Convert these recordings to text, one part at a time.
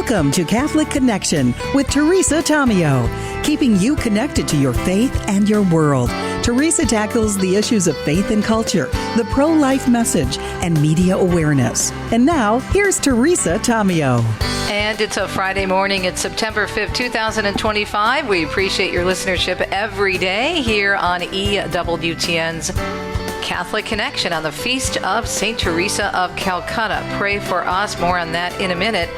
Welcome to Catholic Connection with Teresa Tomeo, keeping you connected to your faith and your world. Teresa tackles the issues of faith and culture, the pro-life message, and media awareness. And now, here's Teresa Tomeo. And it's a Friday morning. It's September 5th, 2025. We appreciate your listenership every day here on EWTN's Catholic Connection on the Feast of Saint Teresa of Calcutta. Pray for us. More on that in a minute.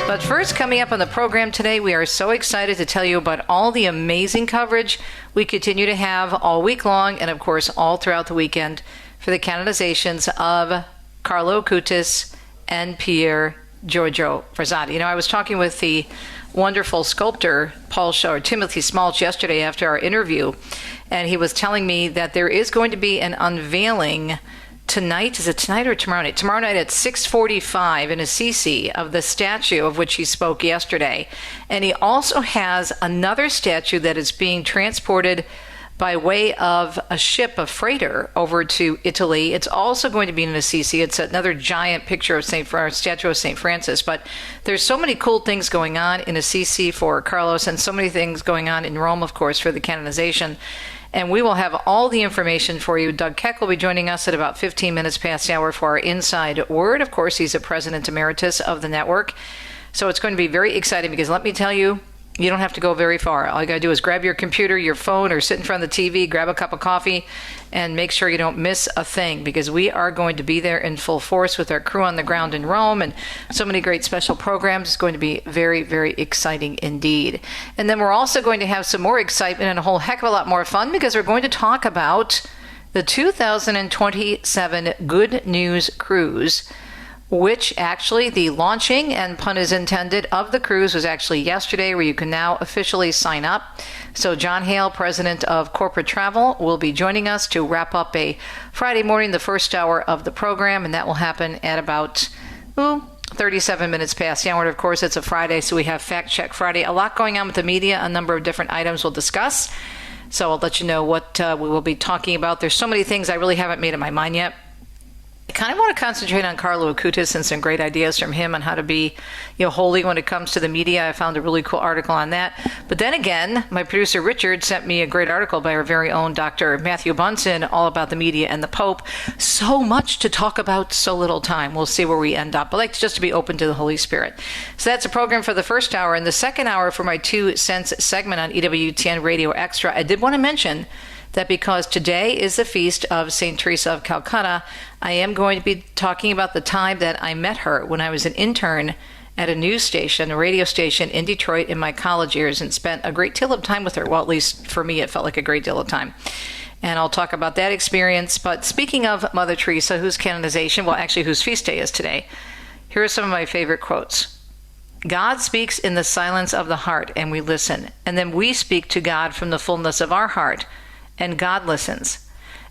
But first, coming up on the program today, we are so excited to tell you about all the amazing coverage we continue to have all week long and, of course, all throughout the weekend for the canonizations of Carlo Acutis and Pier Giorgio Frassati. You know, I was talking with the wonderful sculptor Timothy Smalch yesterday after our interview, and he was telling me that there is going to be an unveiling tonight. Is it tonight or tomorrow night? Tomorrow night at 6:45 in Assisi of the statue of which he spoke yesterday. And he also has another statue that is being transported by way of a ship, a freighter, over to Italy. It's also going to be in Assisi. It's another giant picture of statue of St. Francis. But there's so many cool things going on in Assisi for Carlos, and so many things going on in Rome, of course, for the canonization. And we will have all the information for you. Doug Keck will be joining us at about 15 minutes past the hour for our Inside Word. Of course, he's a president emeritus of the network. So it's going to be very exciting because let me tell you, you don't have to go very far. All you got to do is grab your computer, your phone, or sit in front of the TV, grab a cup of coffee, and make sure you don't miss a thing because we are going to be there in full force with our crew on the ground in Rome and so many great special programs. It's going to be very, very exciting indeed. And then we're also going to have some more excitement and a whole heck of a lot more fun because we're going to talk about the 2027 Good News Cruise, which actually the launching, and pun is intended, of the cruise was actually yesterday, where you can now officially sign up. So John Hale, president of Corporate Travel, will be joining us to wrap up a Friday morning, the first hour of the program, and that will happen at about 37 minutes past the hour. And of course, it's a Friday, so we have Fact Check Friday. A lot going on with the media, a number of different items we'll discuss. So I'll let you know what we will be talking about. There's so many things I really haven't made up my mind yet. I kind of want to concentrate on Carlo Acutis and some great ideas from him on how to be, holy when it comes to the media. I found a really cool article on that. But then again, my producer Richard sent me a great article by our very own Dr. Matthew Bunson all about the media and the Pope. So much to talk about, so little time. We'll see where we end up. I like just to be open to the Holy Spirit. So that's a program for the first hour. And the second hour for my 2 cents segment on EWTN Radio Extra, I did want to mention that because today is the feast of Saint Teresa of Calcutta, I am going to be talking about the time that I met her when I was an intern at a news station, a radio station in Detroit in my college years, and spent a great deal of time with her. Well, at least for me, it felt like a great deal of time. And I'll talk about that experience. But speaking of Mother Teresa, whose canonization, whose feast day is today, here are some of my favorite quotes. God speaks in the silence of the heart, and we listen. And then we speak to God from the fullness of our heart, and God listens.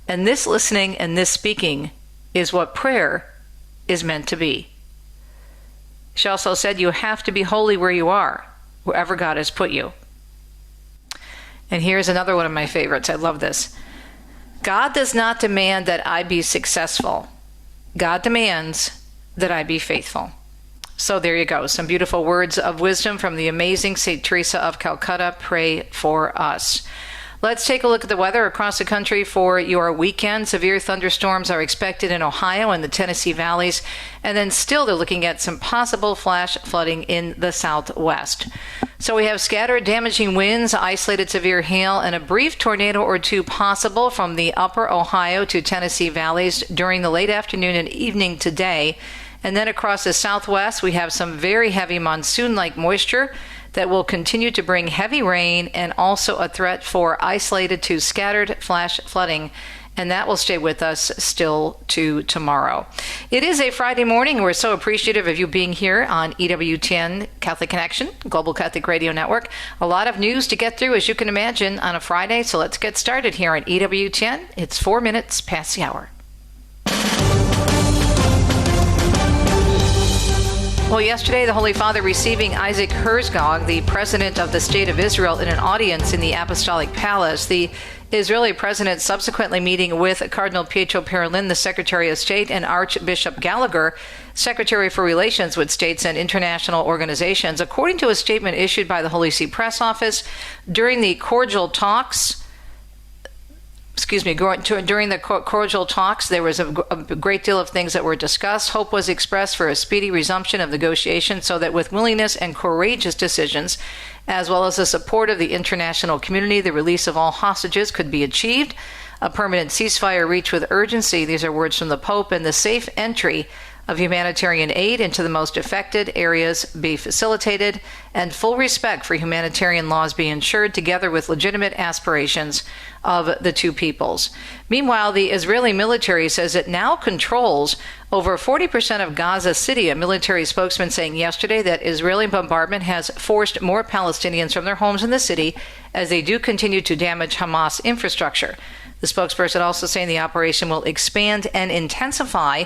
And this listening and this speaking is what prayer is meant to be. She also said, you have to be holy where you are, wherever God has put you. And here's another one of my favorites. I love this. God does not demand that I be successful. God demands that I be faithful. So there you go. Some beautiful words of wisdom from the amazing Saint Teresa of Calcutta. Pray for us. Let's take a look at the weather across the country for your weekend. Severe thunderstorms are expected in Ohio and the Tennessee valleys. And then still they're looking at some possible flash flooding in the southwest. So we have scattered damaging winds, isolated severe hail, and a brief tornado or two possible from the upper Ohio to Tennessee valleys during the late afternoon and evening today. And then across the southwest, we have some very heavy monsoon-like moisture that will continue to bring heavy rain and also a threat for isolated to scattered flash flooding. And that will stay with us still to tomorrow. It is a Friday morning. We're so appreciative of you being here on EWTN Catholic Connection, Global Catholic Radio Network. A lot of news to get through, as you can imagine, on a Friday. So let's get started here on EWTN. It's 4 minutes past the hour. Well, yesterday, the Holy Father receiving Isaac Herzog, the president of the State of Israel, in an audience in the Apostolic Palace. The Israeli president subsequently meeting with Cardinal Pietro Parolin, the Secretary of State, and Archbishop Gallagher, Secretary for Relations with States and International Organizations. According to a statement issued by the Holy See Press Office, during the cordial talks, there was a great deal of things that were discussed. Hope was expressed for a speedy resumption of negotiations so that with willingness and courageous decisions, as well as the support of the international community, the release of all hostages could be achieved, a permanent ceasefire reached with urgency, these are words from the Pope, and the safe entry of humanitarian aid into the most affected areas be facilitated, and full respect for humanitarian laws be ensured, together with legitimate aspirations of the two peoples. Meanwhile, the Israeli military says it now controls over 40% of Gaza City, a military spokesman saying yesterday that Israeli bombardment has forced more Palestinians from their homes in the city as they do continue to damage Hamas infrastructure. The spokesperson also saying the operation will expand and intensify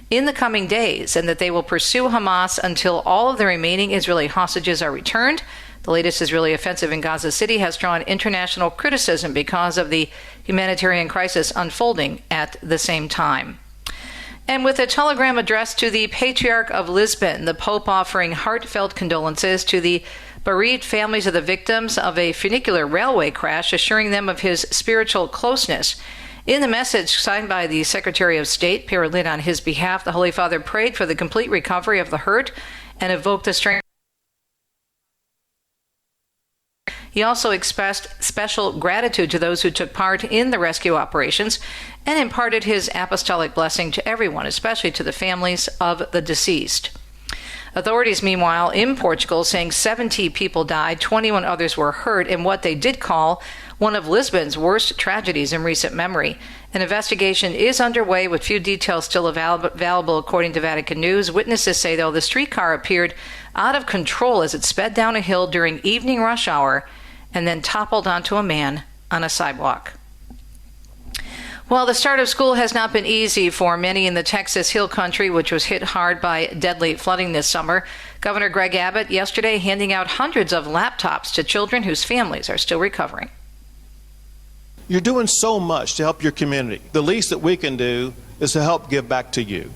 in the coming days, and that they will pursue Hamas until all of the remaining Israeli hostages are returned. The latest Israeli offensive in Gaza City has drawn international criticism because of the humanitarian crisis unfolding at the same time. And with a telegram addressed to the Patriarch of Lisbon, the Pope offering heartfelt condolences to the bereaved families of the victims of a funicular railway crash, assuring them of his spiritual closeness. In the message signed by the Secretary of State, Parolin, on his behalf, the Holy Father prayed for the complete recovery of the hurt and evoked the strength. He also expressed special gratitude to those who took part in the rescue operations and imparted his apostolic blessing to everyone, especially to the families of the deceased. Authorities, meanwhile, in Portugal, saying 70 people died, 21 others were hurt in what they did call one of Lisbon's worst tragedies in recent memory. An investigation is underway with few details still available, according to Vatican News. Witnesses say, though, the streetcar appeared out of control as it sped down a hill during evening rush hour and then toppled onto a man on a sidewalk. Well, the start of school has not been easy for many in the Texas Hill Country, which was hit hard by deadly flooding this summer. Governor Greg Abbott yesterday handing out hundreds of laptops to children whose families are still recovering. You're doing so much to help your community. The least that we can do is to help give back to you.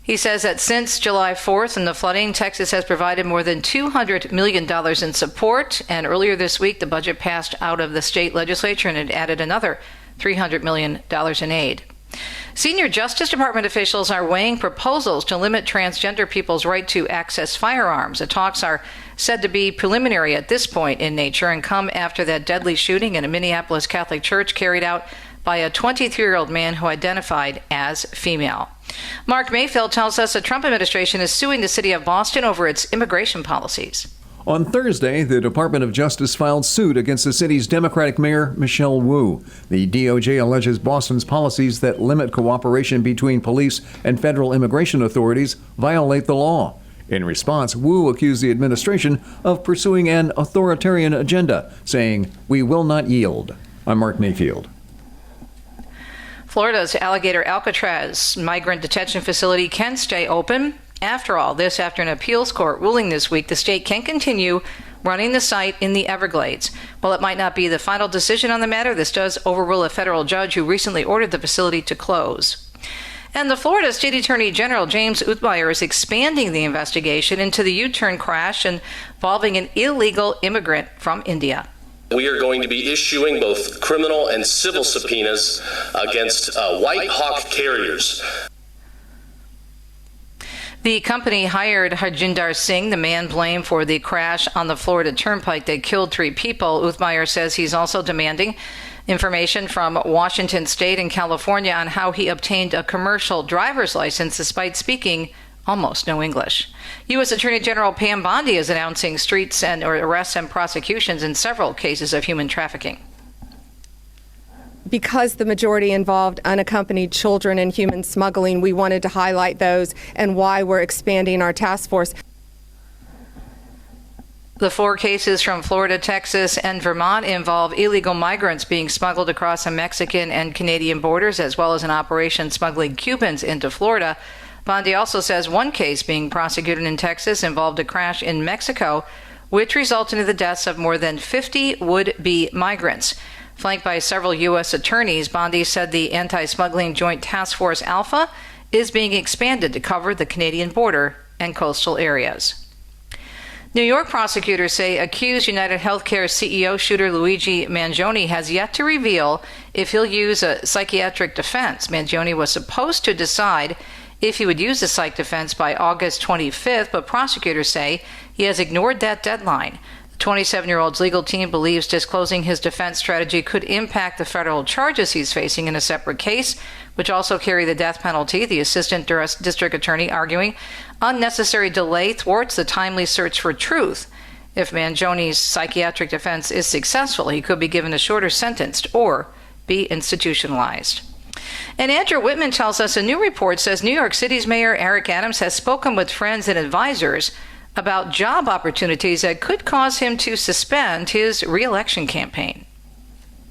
He says that since July 4th and the flooding, Texas has provided more than $200 million in support. And earlier this week, the budget passed out of the state legislature and it added another $300 million in aid. Senior Justice Department officials are weighing proposals to limit transgender people's right to access firearms. The talks are said to be preliminary at this point in nature and come after that deadly shooting in a Minneapolis Catholic church carried out by a 23-year-old man who identified as female. Mark Mayfield tells us the Trump administration is suing the city of Boston over its immigration policies. On Thursday, the Department of Justice filed suit against the city's Democratic Mayor, Michelle Wu. The DOJ alleges Boston's policies that limit cooperation between police and federal immigration authorities violate the law. In response, Wu accused the administration of pursuing an authoritarian agenda, saying, "We will not yield." I'm Mark Mayfield. Florida's Alligator Alcatraz migrant detention facility can stay open. After all, this after an appeals court ruling this week, the state can continue running the site in the Everglades. While it might not be the final decision on the matter, this does overrule a federal judge who recently ordered the facility to close. And the Florida State Attorney General James Uthmeyer is expanding the investigation into the U-turn crash involving an illegal immigrant from India. We are going to be issuing both criminal and civil subpoenas against White Hawk carriers. The company hired Harjinder Singh, the man blamed for the crash on the Florida Turnpike that killed 3 people. Uthmeyer says he's also demanding information from Washington State and California on how he obtained a commercial driver's license despite speaking almost no English. U.S. Attorney General Pam Bondi is announcing arrests and prosecutions in several cases of human trafficking. Because the majority involved unaccompanied children in human smuggling, we wanted to highlight those and why we're expanding our task force. The 4 cases from Florida, Texas, and Vermont involve illegal migrants being smuggled across the Mexican and Canadian borders, as well as an operation smuggling Cubans into Florida. Bondi also says one case being prosecuted in Texas involved a crash in Mexico which resulted in the deaths of more than 50 would-be migrants. Flanked by several U.S. attorneys, Bondi said the Anti-Smuggling Joint Task Force Alpha is being expanded to cover the Canadian border and coastal areas. New York prosecutors say accused United Healthcare CEO shooter Luigi Mangione has yet to reveal if he'll use a psychiatric defense. Mangione was supposed to decide if he would use the psych defense by August 25th, but prosecutors say he has ignored that deadline. The 27-year-old's legal team believes disclosing his defense strategy could impact the federal charges he's facing in a separate case, which also carry the death penalty. The assistant district attorney arguing unnecessary delay thwarts the timely search for truth. If Mangione's psychiatric defense is successful, he could be given a shorter sentence or be institutionalized. And Andrew Whitman tells us a new report says New York City's Mayor Eric Adams has spoken with friends and advisors about job opportunities that could cause him to suspend his re-election campaign.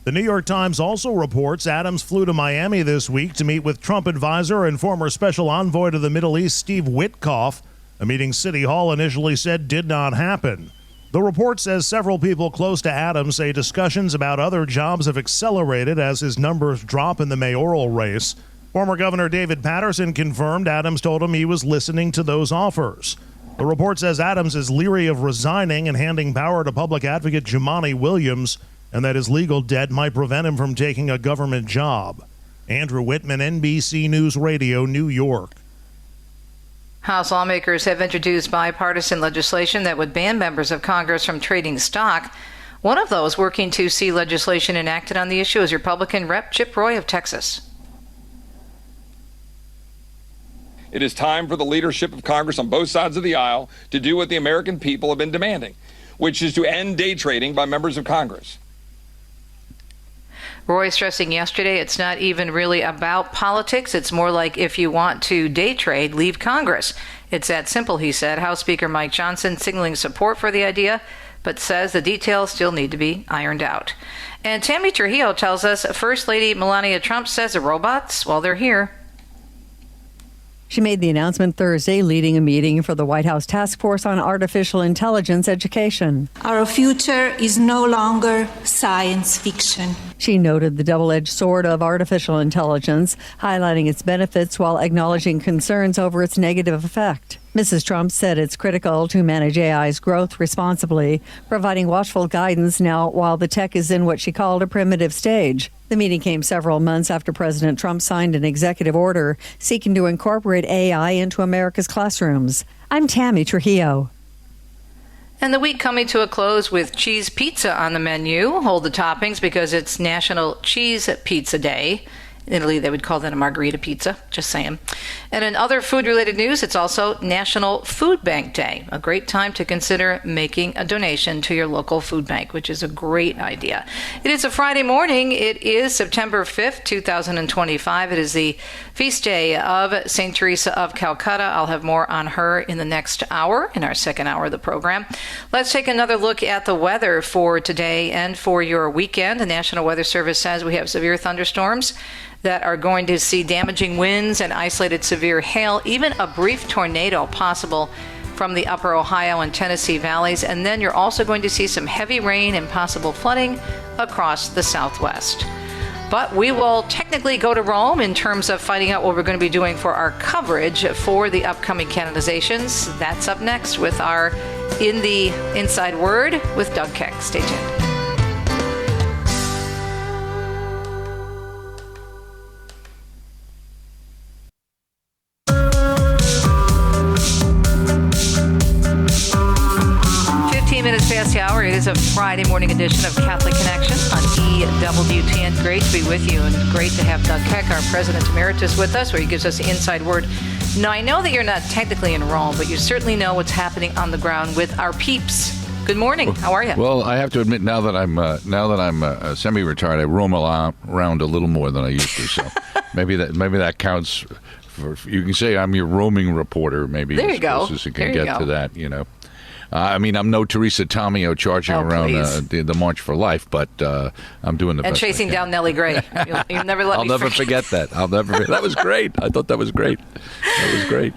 The New York Times also reports Adams flew to Miami this week to meet with Trump advisor and former special envoy to the Middle East, Steve Witkoff, a meeting City Hall initially said did not happen. The report says several people close to Adams say discussions about other jobs have accelerated as his numbers drop in the mayoral race. Former Governor David Patterson confirmed Adams told him he was listening to those offers. The report says Adams is leery of resigning and handing power to public advocate Jumaane Williams, and that his legal debt might prevent him from taking a government job. Andrew Whitman, NBC News Radio, New York. House lawmakers have introduced bipartisan legislation that would ban members of Congress from trading stock. One of those working to see legislation enacted on the issue is Republican Rep. Chip Roy of Texas. It is time for the leadership of Congress on both sides of the aisle to do what the American people have been demanding, which is to end day trading by members of Congress. Roy stressing yesterday it's not even really about politics. It's more like if you want to day trade, leave Congress. It's that simple, he said. House Speaker Mike Johnson signaling support for the idea, but says the details still need to be ironed out. And Tammy Trujillo tells us First Lady Melania Trump says the robots, well, they're here. She made the announcement Thursday, leading a meeting for the White House Task Force on Artificial Intelligence Education. Our future is no longer science fiction. She noted the double-edged sword of artificial intelligence, highlighting its benefits while acknowledging concerns over its negative effect. Mrs. Trump said it's critical to manage AI's growth responsibly, providing watchful guidance now while the tech is in what she called a primitive stage. The meeting came several months after President Trump signed an executive order seeking to incorporate AI into America's classrooms. I'm Tammy Trujillo. And the week coming to a close with cheese pizza on the menu. Hold the toppings because it's National Cheese Pizza Day. In Italy, they would call that a margherita pizza, just saying. And in other food-related news, it's also National Food Bank Day, a great time to consider making a donation to your local food bank, which is a great idea. It is a Friday morning. It is September 5th, 2025. It is the feast day of Saint Teresa of Calcutta. I'll have more on her in the next hour, in our second hour of the program. Let's take another look at the weather for today and for your weekend. The National Weather Service says we have severe thunderstorms that are going to see damaging winds and isolated severe hail, even a brief tornado possible from the upper Ohio and Tennessee valleys. And then you're also going to see some heavy rain and possible flooding across the southwest. But we will technically go to Rome in terms of finding out what we're going to be doing for our coverage for the upcoming canonizations. That's up next with our In the Inside Word with Doug Keck. Stay tuned. Minutes past the hour. It is a Friday morning edition of Catholic Connection on EWTN. Great to be with you and great to have Doug Keck, our President Emeritus, with us, where he gives us the inside word. Now, I know that you're not technically in Rome, but you certainly know what's happening on the ground with our peeps. Good morning. How are you? Well, I have to admit, now that I'm semi-retired, I roam around a little more than I used to. So maybe that counts. You can say I'm your roaming reporter. Maybe there you go. As close as you can get to that, you know. I mean, I'm no Teresa Tomeo charging around the March for Life, but I'm doing the best. And chasing down Nellie Gray. You'll never let me I'll never forget that. That was great. I thought that was great. That was great.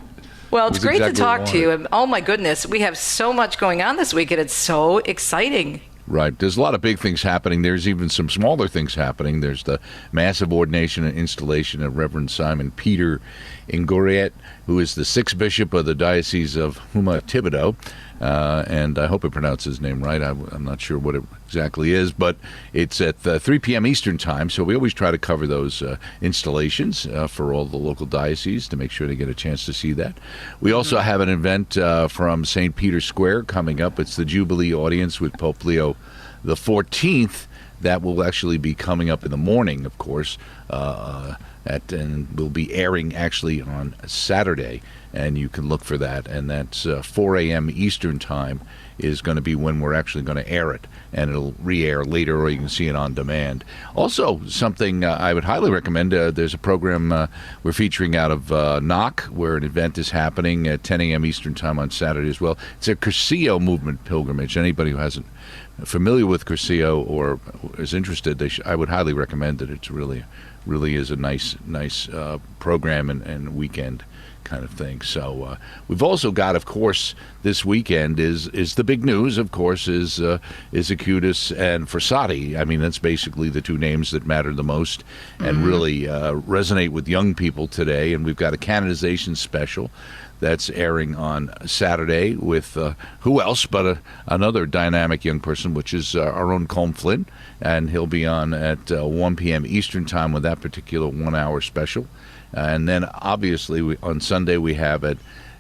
Well, it's was great exactly to what talk I to you. wanted. And oh my goodness, we have so much going on this week, and it's so exciting. Right. There's a lot of big things happening. There's even some smaller things happening. There's the massive ordination and installation of Reverend Simon Peter Ingoriet, who is the 6th bishop of the Diocese of Houma Thibodeau. And I hope I pronounce his name right. I'm not sure what it exactly is, but it's at 3 p.m. Eastern time. So we always try to cover those installations for all the local dioceses to make sure they get a chance to see that. We also have an event from St. Peter's Square coming up. It's the Jubilee audience with Pope Leo the 14th. That will actually be coming up in the morning, of course, and will be airing actually on Saturday, and you can look for that. And that's 4 a.m. Eastern time is going to be when we're actually going to air it, and it'll re-air later, or you can see it on demand. Also, something I would highly recommend, there's a program we're featuring out of Knock, where an event is happening at 10 a.m. Eastern time on Saturday as well. It's a Cursillo movement pilgrimage. Anybody who hasn't familiar with Cursillo or is interested, I would highly recommend it. It's really is a nice program and weekend kind of thing. So we've also got, of course, this weekend is the big news. Of course, is Acutis and Brissette. I mean, that's basically the two names that matter the most and really resonate with young people today. And we've got a canonization special that's airing on Saturday with who else but another dynamic young person, which is our own Colm Flynn, and he'll be on at 1 p.m. Eastern time with that particular 1-hour special. And then obviously on Sunday we have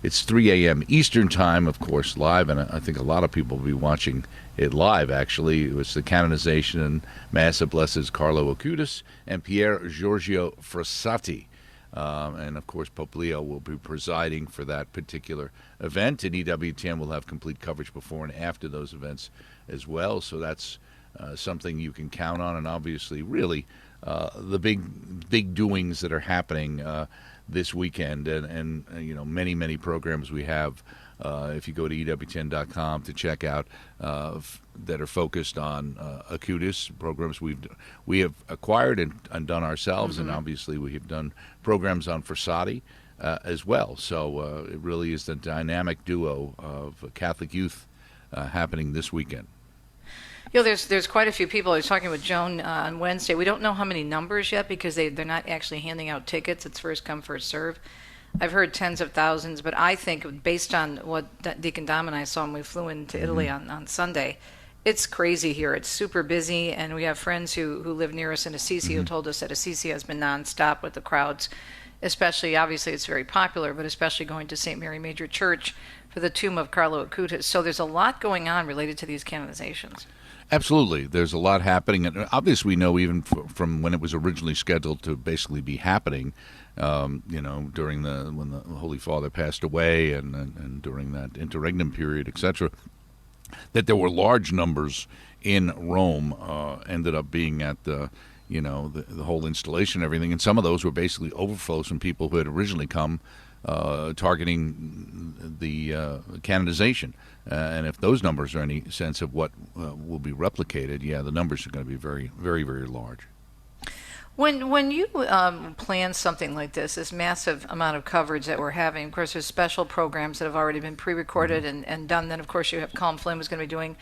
it's 3 a.m. Eastern time, of course, live, and I think a lot of people will be watching it live, actually. It was the canonization and Mass of Blessed Carlo Acutis and Pier Giorgio Brissette. And, of course, Pope Leo will be presiding for that particular event, and EWTN will have complete coverage before and after those events as well. So that's something you can count on, and obviously really the big doings that are happening this weekend, and you know, many programs we have. If you go to EWTN.com to check out that are focused on Acutis programs we have acquired and done ourselves, and obviously we have done programs on Brissette as well. So it really is the dynamic duo of Catholic youth happening this weekend. You know, there's quite a few people. I was talking with Joan on Wednesday. We don't know how many numbers yet because they're not actually handing out tickets. It's first come, first serve. I've heard tens of thousands, but I think based on what Deacon Dom and I saw when we flew into Italy on Sunday, it's crazy here. It's super busy, and we have friends who live near us in Assisi who told us that Assisi has been nonstop with the crowds, especially, obviously it's very popular, but especially going to St. Mary Major Church for the tomb of Carlo Acutis. So there's a lot going on related to these canonizations. Absolutely. There's a lot happening. And obviously, we know even from when it was originally scheduled to basically be happening, you know, during when the Holy Father passed away and during that interregnum period, etc., that there were large numbers in Rome, ended up being at the whole installation and everything. And some of those were basically overflows from people who had originally come targeting the canonization. And if those numbers are any sense of what will be replicated, the numbers are going to be very, very, very large. When you plan something like this massive amount of coverage that we're having, of course, there's special programs that have already been pre-recorded and done. Then, of course, you have Colm Flynn who's going to be doing,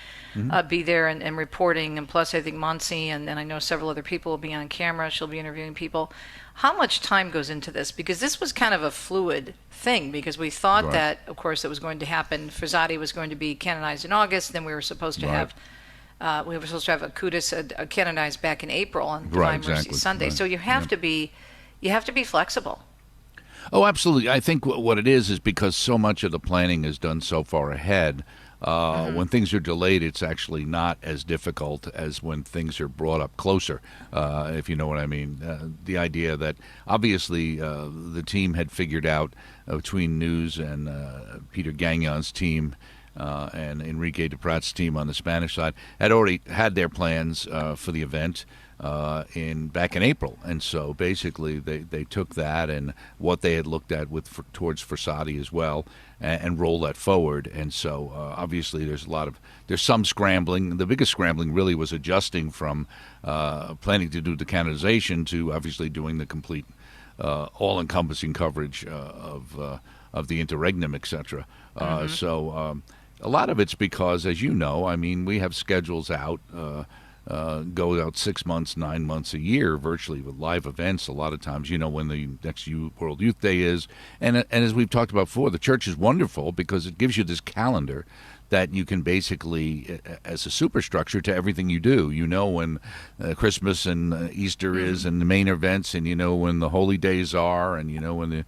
be there and reporting. And plus, I think Monsi and I know several other people will be on camera. She'll be interviewing people. How much time goes into this? Because this was kind of a fluid thing, because we thought that, of course, it was going to happen. Brissette was going to be canonized in August. Then we were supposed to have Acutis canonized back in April on Divine Mercy Sunday. So you have to be flexible. Oh, absolutely. I think what it is because so much of the planning is done so far ahead. When things are delayed, it's actually not as difficult as when things are brought up closer, if you know what I mean. The idea that obviously the team had figured out between News and Peter Gagnon's team and Enrique de Prat's team on the Spanish side had already had their plans for the event back in April, and so basically they took that and what they had looked at towards Brissette as well, and roll that forward. And so obviously there's some scrambling. The biggest scrambling really was adjusting from planning to do the canonization to obviously doing the complete all-encompassing coverage of the interregnum, etc. So a lot of it's because, as you know, I mean, we have schedules out. Go out 6 months, 9 months, a year, virtually, with live events. A lot of times, you know, when the next World Youth Day is, and as we've talked about before, the church is wonderful because it gives you this calendar that you can basically, as a superstructure to everything you do. You know when Christmas and Easter is, and the main events, and you know when the holy days are, and you know when the.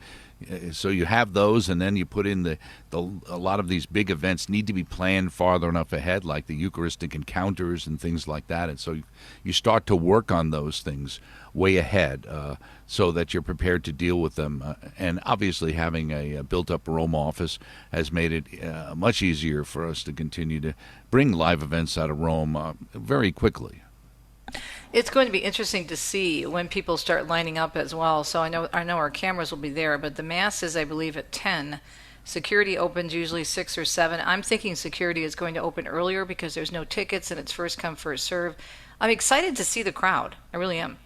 So you have those, and then you put in a lot of these big events need to be planned farther enough ahead, like the Eucharistic encounters and things like that. And so you start to work on those things way ahead so that you're prepared to deal with them. And obviously having a built-up Rome office has made it much easier for us to continue to bring live events out of Rome very quickly. It's going to be interesting to see when people start lining up as well. So I know our cameras will be there, but the Mass is, I believe, at 10. Security opens usually 6 or 7. I'm thinking security is going to open earlier because there's no tickets and it's first come, first serve. I'm excited to see the crowd. I really am.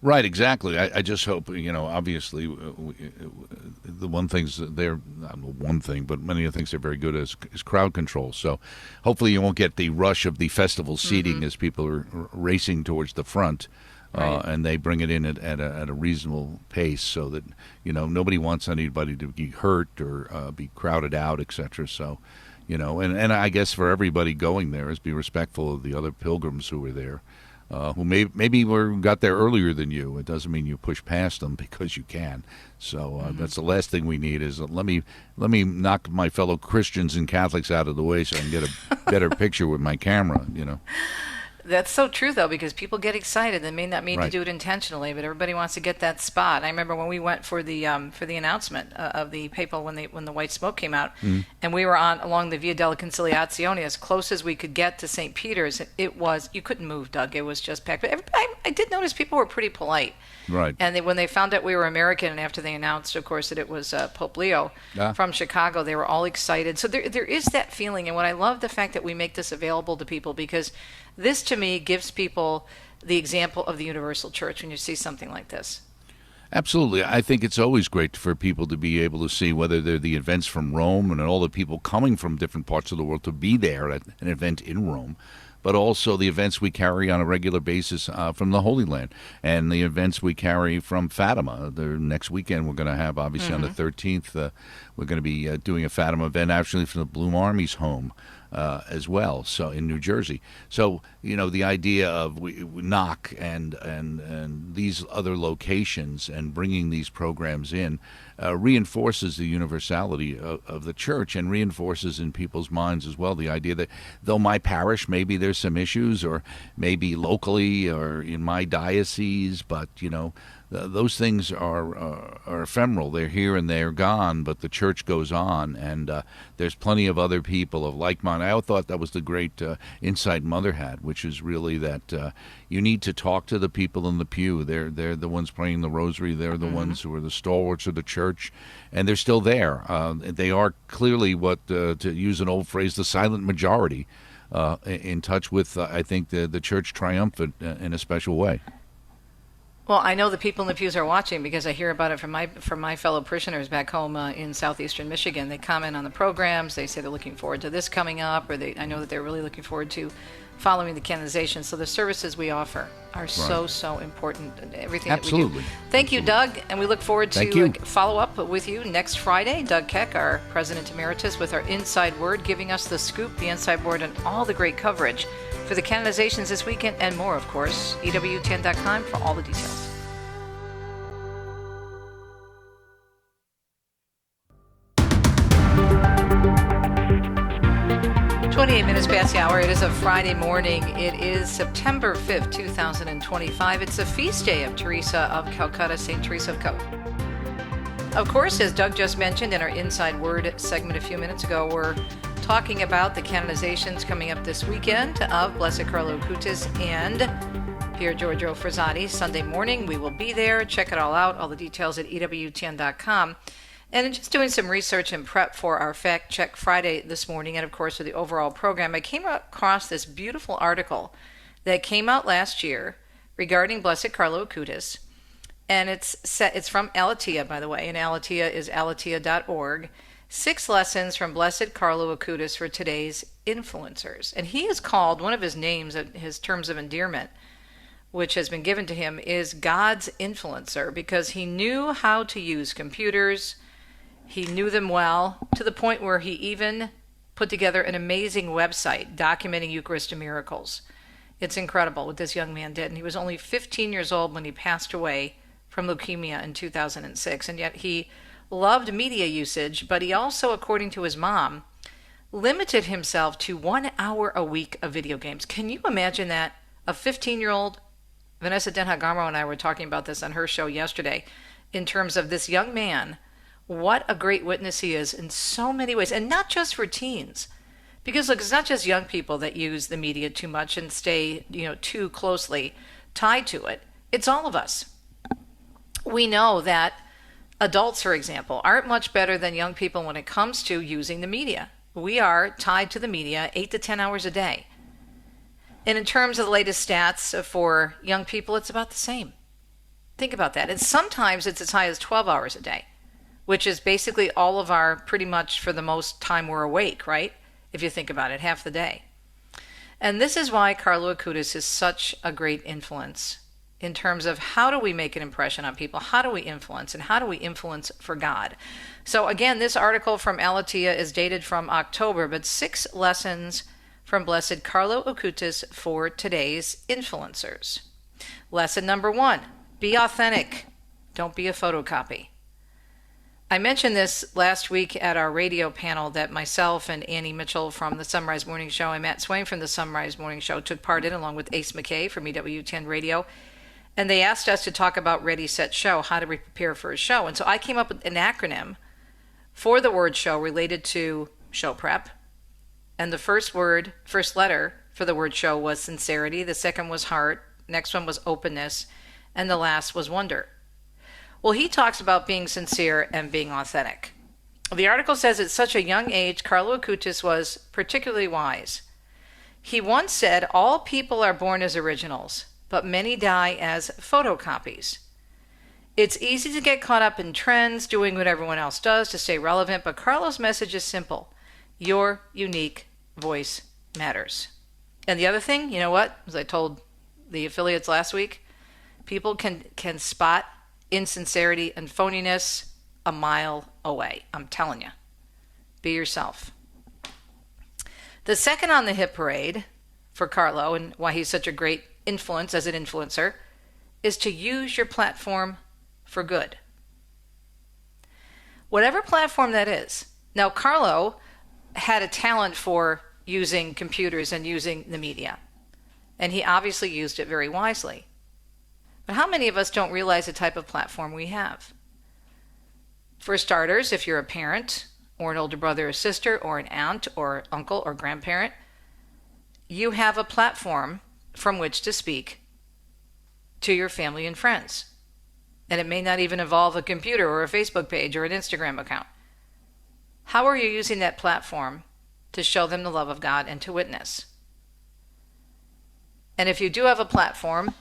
Right, exactly. I just hope, you know, obviously the one thing's they're not one thing, but many of the things they're very good at is crowd control. So hopefully you won't get the rush of the festival seating as people are racing towards the front. And they bring it in at a reasonable pace so that, you know, nobody wants anybody to be hurt or be crowded out, etc. So, you know, and I guess for everybody going there is be respectful of the other pilgrims who were there. Who maybe got there earlier than you. It doesn't mean you push past them because you can. So that's the last thing we need is let me knock my fellow Christians and Catholics out of the way so I can get a better picture with my camera, you know. That's so true, though, because people get excited. They may not mean to do it intentionally, but everybody wants to get that spot. I remember when we went for the announcement of the papal when the white smoke came out, and we were along the Via della Conciliazione as close as we could get to St. Peter's. It was, you couldn't move, Doug. It was just packed. But I did notice people were pretty polite. Right. And when they found out we were American, and after they announced, of course, that it was Pope Leo from Chicago, they were all excited. So there is that feeling, and what I love the fact that we make this available to people, because this, to me, gives people the example of the universal church when you see something like this. Absolutely. I think it's always great for people to be able to see whether they're the events from Rome and all the people coming from different parts of the world to be there at an event in Rome, but also the events we carry on a regular basis from the Holy Land and the events we carry from Fatima. The next weekend we're going to have, obviously, on the 13th, we're going to be doing a Fatima event actually from the Bloom Army's home. As well, so in New Jersey. So, you know, the idea of we knock and these other locations and bringing these programs in reinforces the universality of the church and reinforces in people's minds as well the idea that though my parish, maybe there's some issues or maybe locally or in my diocese, but, you know, those things are ephemeral. They're here and they're gone, but the church goes on, and there's plenty of other people of like mind. I thought that was the great insight Mother had, which is really that you need to talk to the people in the pew. They're the ones praying the rosary. They're the ones who are the stalwarts of the church, and they're still there. They are clearly what, to use an old phrase, the silent majority, in touch with, I think, the church triumphant in a special way. Well, I know the people in the pews are watching because I hear about it from my fellow parishioners back home in southeastern Michigan. They comment on the programs. They say they're looking forward to this coming up, or I know that they're really looking forward to following the canonization. So the services we offer are so important. Everything Absolutely. that we do. Thank you, Doug, and we look forward to follow up with you next Friday. Doug Keck, our President Emeritus, with our Inside Word, giving us the scoop, the Inside Word, and all the great coverage for the canonizations this weekend and more, of course. EWTN.com for all the details. Minutes past the hour. It is a Friday morning. It is September 5th, 2025. It's the feast day of Teresa of Calcutta, St. Teresa of Calcutta. Of course, as Doug just mentioned in our Inside Word segment a few minutes ago, we're talking about the canonizations coming up this weekend of Blessed Carlo Acutis and Pier Giorgio Frassati. Sunday morning, we will be there. Check it all out. All the details at EWTN.com. And just doing some research and prep for our Fact Check Friday this morning, and of course for the overall program, I came across this beautiful article that came out last year regarding Blessed Carlo Acutis. And it's from Alatia, by the way, and Alatia is alatia.org. 6 lessons from Blessed Carlo Acutis for today's influencers. And he is called, one of his names, his terms of endearment, which has been given to him, is God's influencer, because he knew how to use computers. He knew them well, to the point where he even put together an amazing website documenting Eucharistic miracles. It's incredible what this young man did. And he was only 15 years old when he passed away from leukemia in 2006. And yet he loved media usage, but he also, according to his mom, limited himself to 1 hour a week of video games. Can you imagine that? A 15-year-old, Vanessa Denhagamo and I were talking about this on her show yesterday, in terms of this young man, what a great witness he is in so many ways, and not just for teens. Because look, it's not just young people that use the media too much and stay, too closely tied to it. It's all of us. We know that adults, for example, aren't much better than young people when it comes to using the media. We are tied to the media 8 to 10 hours a day. And in terms of the latest stats for young people, it's about the same. Think about that. And sometimes it's as high as 12 hours a day, which is basically all of our, pretty much for the most time we're awake, right? If you think about it, half the day. And this is why Carlo Acutis is such a great influence in terms of how do we make an impression on people, how do we influence, and how do we influence for God. So again, this article from Alatia is dated from October, but 6 lessons from Blessed Carlo Acutis for today's influencers. Lesson number 1, be authentic. Don't be a photocopy. I mentioned this last week at our radio panel that myself and Annie Mitchell from the Sunrise Morning Show and Matt Swain from the Sunrise Morning Show took part in, along with Ace McKay from EWTN Radio. And they asked us to talk about Ready, Set, Show, how do we prepare for a show. And so I came up with an acronym for the word show related to show prep. And the first letter for the word show was sincerity. The second was heart. Next one was openness. And the last was wonder. Well, he talks about being sincere and being authentic. The article says at such a young age, Carlo Acutis was particularly wise. He once said, all people are born as originals, but many die as photocopies. It's easy to get caught up in trends, doing what everyone else does to stay relevant, but Carlo's message is simple. Your unique voice matters. And the other thing, you know what? As I told the affiliates last week, people can spot insincerity and phoniness a mile away. I'm telling you. Be yourself. The second on the hit parade for Carlo, and why he's such a great influence as an influencer, is to use your platform for good. Whatever platform that is. Now, Carlo had a talent for using computers and using the media, and he obviously used it very wisely. But how many of us don't realize the type of platform we have? For starters, if you're a parent or an older brother or sister or an aunt or uncle or grandparent, you have a platform from which to speak to your family and friends. And it may not even involve a computer or a Facebook page or an Instagram account. How are you using that platform to show them the love of God and to witness? And if you do have a platform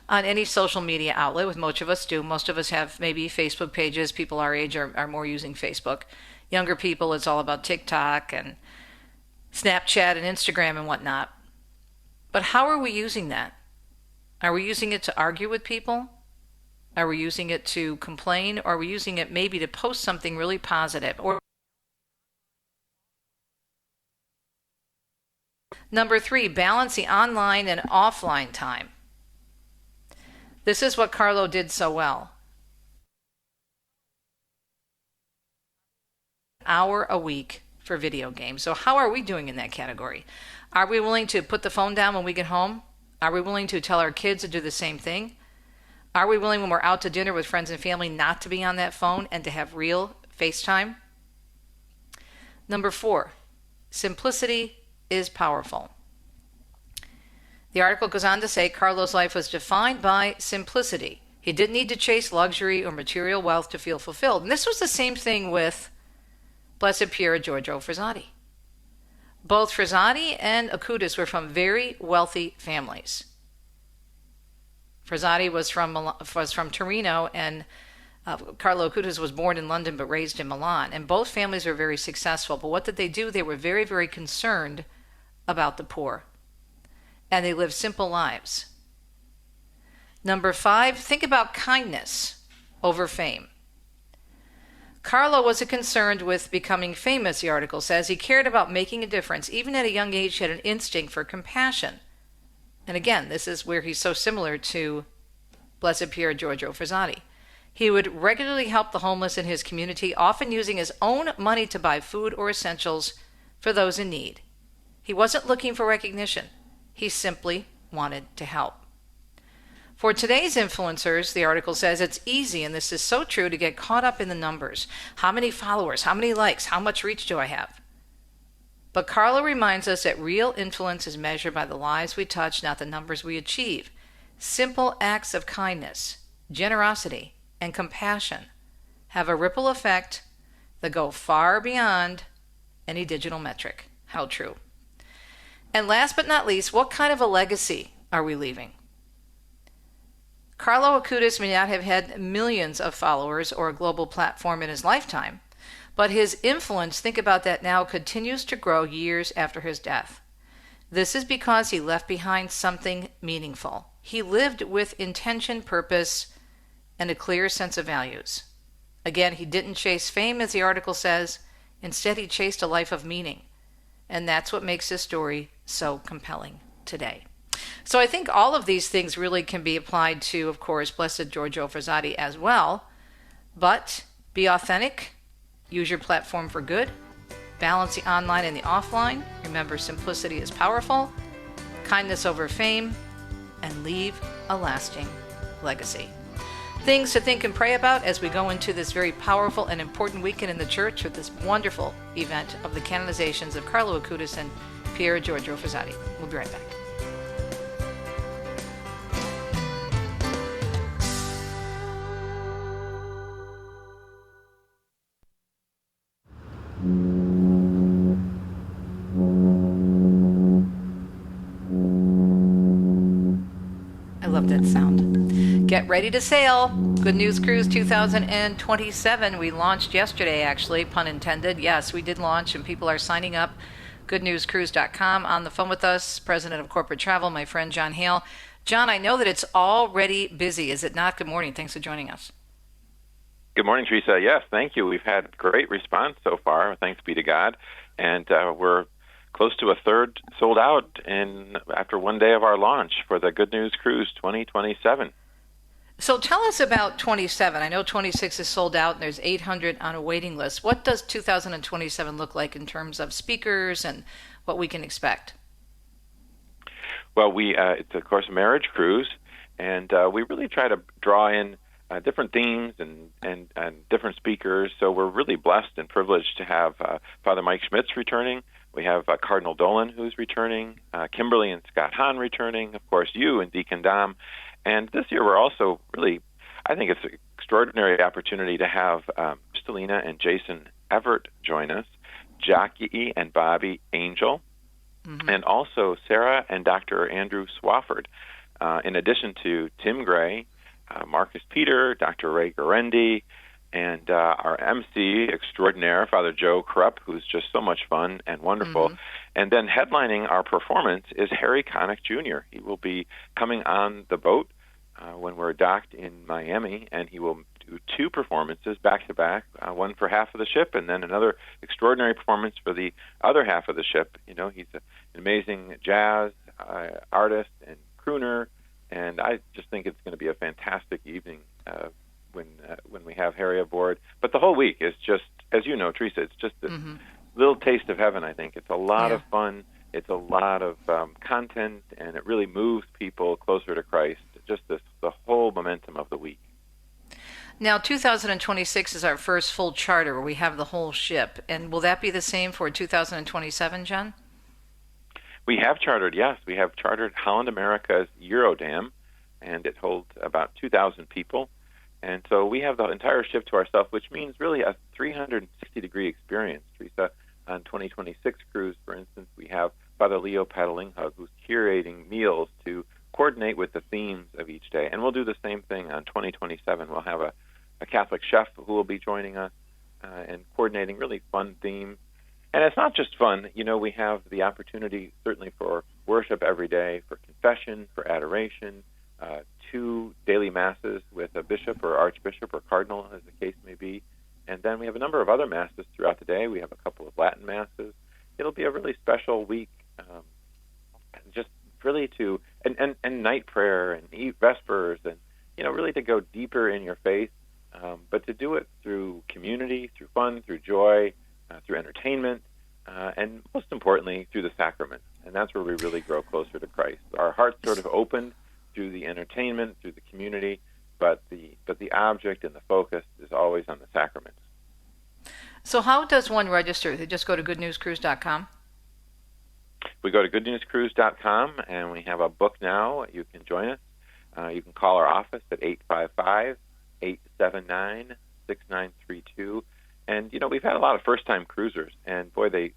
on any social media outlet, which most of us do, most of us have maybe Facebook pages. People our age are more using Facebook. Younger people, it's all about TikTok and Snapchat and Instagram and whatnot. But how are we using that? Are we using it to argue with people? Are we using it to complain? Or are we using it maybe to post something really positive? Or number 3, balance the online and offline time. This is what Carlo did so well. An hour a week for video games. So how are we doing in that category? Are we willing to put the phone down when we get home? Are we willing to tell our kids to do the same thing? Are we willing when we're out to dinner with friends and family not to be on that phone and to have real FaceTime? Number 4, simplicity is powerful. The article goes on to say Carlo's life was defined by simplicity. He didn't need to chase luxury or material wealth to feel fulfilled. And this was the same thing with Blessed Pier Giorgio Frassati. Both Frassati and Acutis were from very wealthy families. Frassati was from Torino, and Carlo Acutis was born in London but raised in Milan. And both families were very successful. But what did they do? They were very, very concerned about the poor. And they lived simple lives. Number 5, think about kindness over fame. Carlo wasn't concerned with becoming famous, the article says. He cared about making a difference. Even at a young age, he had an instinct for compassion. And again, this is where he's so similar to Blessed Pier Giorgio Frassati. He would regularly help the homeless in his community, often using his own money to buy food or essentials for those in need. He wasn't looking for recognition. He simply wanted to help. For today's influencers, the article says, it's easy, and this is so true, to get caught up in the numbers. How many followers? How many likes? How much reach do I have? But Carlo reminds us that real influence is measured by the lives we touch, not the numbers we achieve. Simple acts of kindness, generosity, and compassion have a ripple effect that go far beyond any digital metric. How true. And last but not least, what kind of a legacy are we leaving? Carlo Acutis may not have had millions of followers or a global platform in his lifetime, but his influence, think about that now, continues to grow years after his death. This is because he left behind something meaningful. He lived with intention, purpose, and a clear sense of values. Again, he didn't chase fame, as the article says. Instead, he chased a life of meaning. And that's what makes his story so compelling today. So I think all of these things really can be applied to, of course, Blessed Giorgio Frassati as well. But be authentic, use your platform for good, balance the online and the offline. Remember, simplicity is powerful, kindness over fame, and leave a lasting legacy. Things to think and pray about as we go into this very powerful and important weekend in the church with this wonderful event of the canonizations of Carlo Acutis and Pier Giorgio Frassati. We'll be right back. I love that sound. Get ready to sail. Good News Cruise 2027. We launched yesterday, actually, pun intended. Yes, we did launch, and people are signing up. GoodNewsCruise.com. On the phone with us, President of Corporate Travel, my friend John Hale. John, I know that it's already busy, is it not? Good morning. Thanks for joining us. Good morning, Teresa. Yes, thank you. We've had great response so far, thanks be to God. And we're close to a third sold out after one day of our launch for the Good News Cruise 2027. So tell us about 27. I know 26 is sold out and there's 800 on a waiting list. What does 2027 look like in terms of speakers and what we can expect? Well, it's, of course, a marriage cruise, and we really try to draw in different themes and different speakers. So we're really blessed and privileged to have Father Mike Schmitz returning. We have Cardinal Dolan, who's returning, Kimberly and Scott Hahn returning, of course, you and Deacon Dom. And this year we're also really, I think it's an extraordinary opportunity to have Stelina and Jason Everett join us, Jackie and Bobby Angel, and also Sarah and Dr. Andrew Swafford, in addition to Tim Gray, Marcus Peter, Dr. Ray Garendi, and our MC extraordinaire, Father Joe Krupp, who's just so much fun and wonderful. And then headlining our performance is Harry Connick Jr. He will be coming on the boat when we're docked in Miami, and he will do two performances back-to-back, one for half of the ship and then another extraordinary performance for the other half of the ship. You know, he's an amazing jazz artist and crooner, and I just think it's going to be a fantastic evening when we have Harry aboard. But the whole week is just, as you know, Teresa, it's just a little taste of heaven, I think. It's a lot of fun. It's a lot of content, and it really moves people closer to Christ, just the whole momentum of the week. Now, 2026 is our first full charter where we have the whole ship. And will that be the same for 2027, John? We have chartered, yes. We have chartered Holland America's Eurodam, and it holds about 2,000 people. And so we have the entire ship to ourselves, which means really a 360-degree experience, Teresa. On 2026 cruise, for instance, we have Father Leo Paddlinghug, who's curating meals to coordinate resonate with the themes of each day. And we'll do the same thing on 2027. We'll have a Catholic chef who will be joining us and coordinating really fun themes. And it's not just fun. We have the opportunity certainly for worship every day, for confession, for adoration, 2 daily masses with a bishop or archbishop or cardinal, as the case may be. And then we have a number of other masses throughout the day. We have a couple of Latin masses. It'll be a really special week, just really and night prayer and vespers, and really to go deeper in your faith, but to do it through community, through fun, through joy, through entertainment, and most importantly, through the sacraments. And that's where we really grow closer to Christ. Our hearts sort of opened through the entertainment, through the community, but the object and the focus is always on the sacraments. So how does one register? They just go to goodnewscruise.com? We go to goodnewscruise.com, and we have a book now. You can join us. You can call our office at 855-879-6932. And, we've had a lot of first-time cruisers, and, boy, they,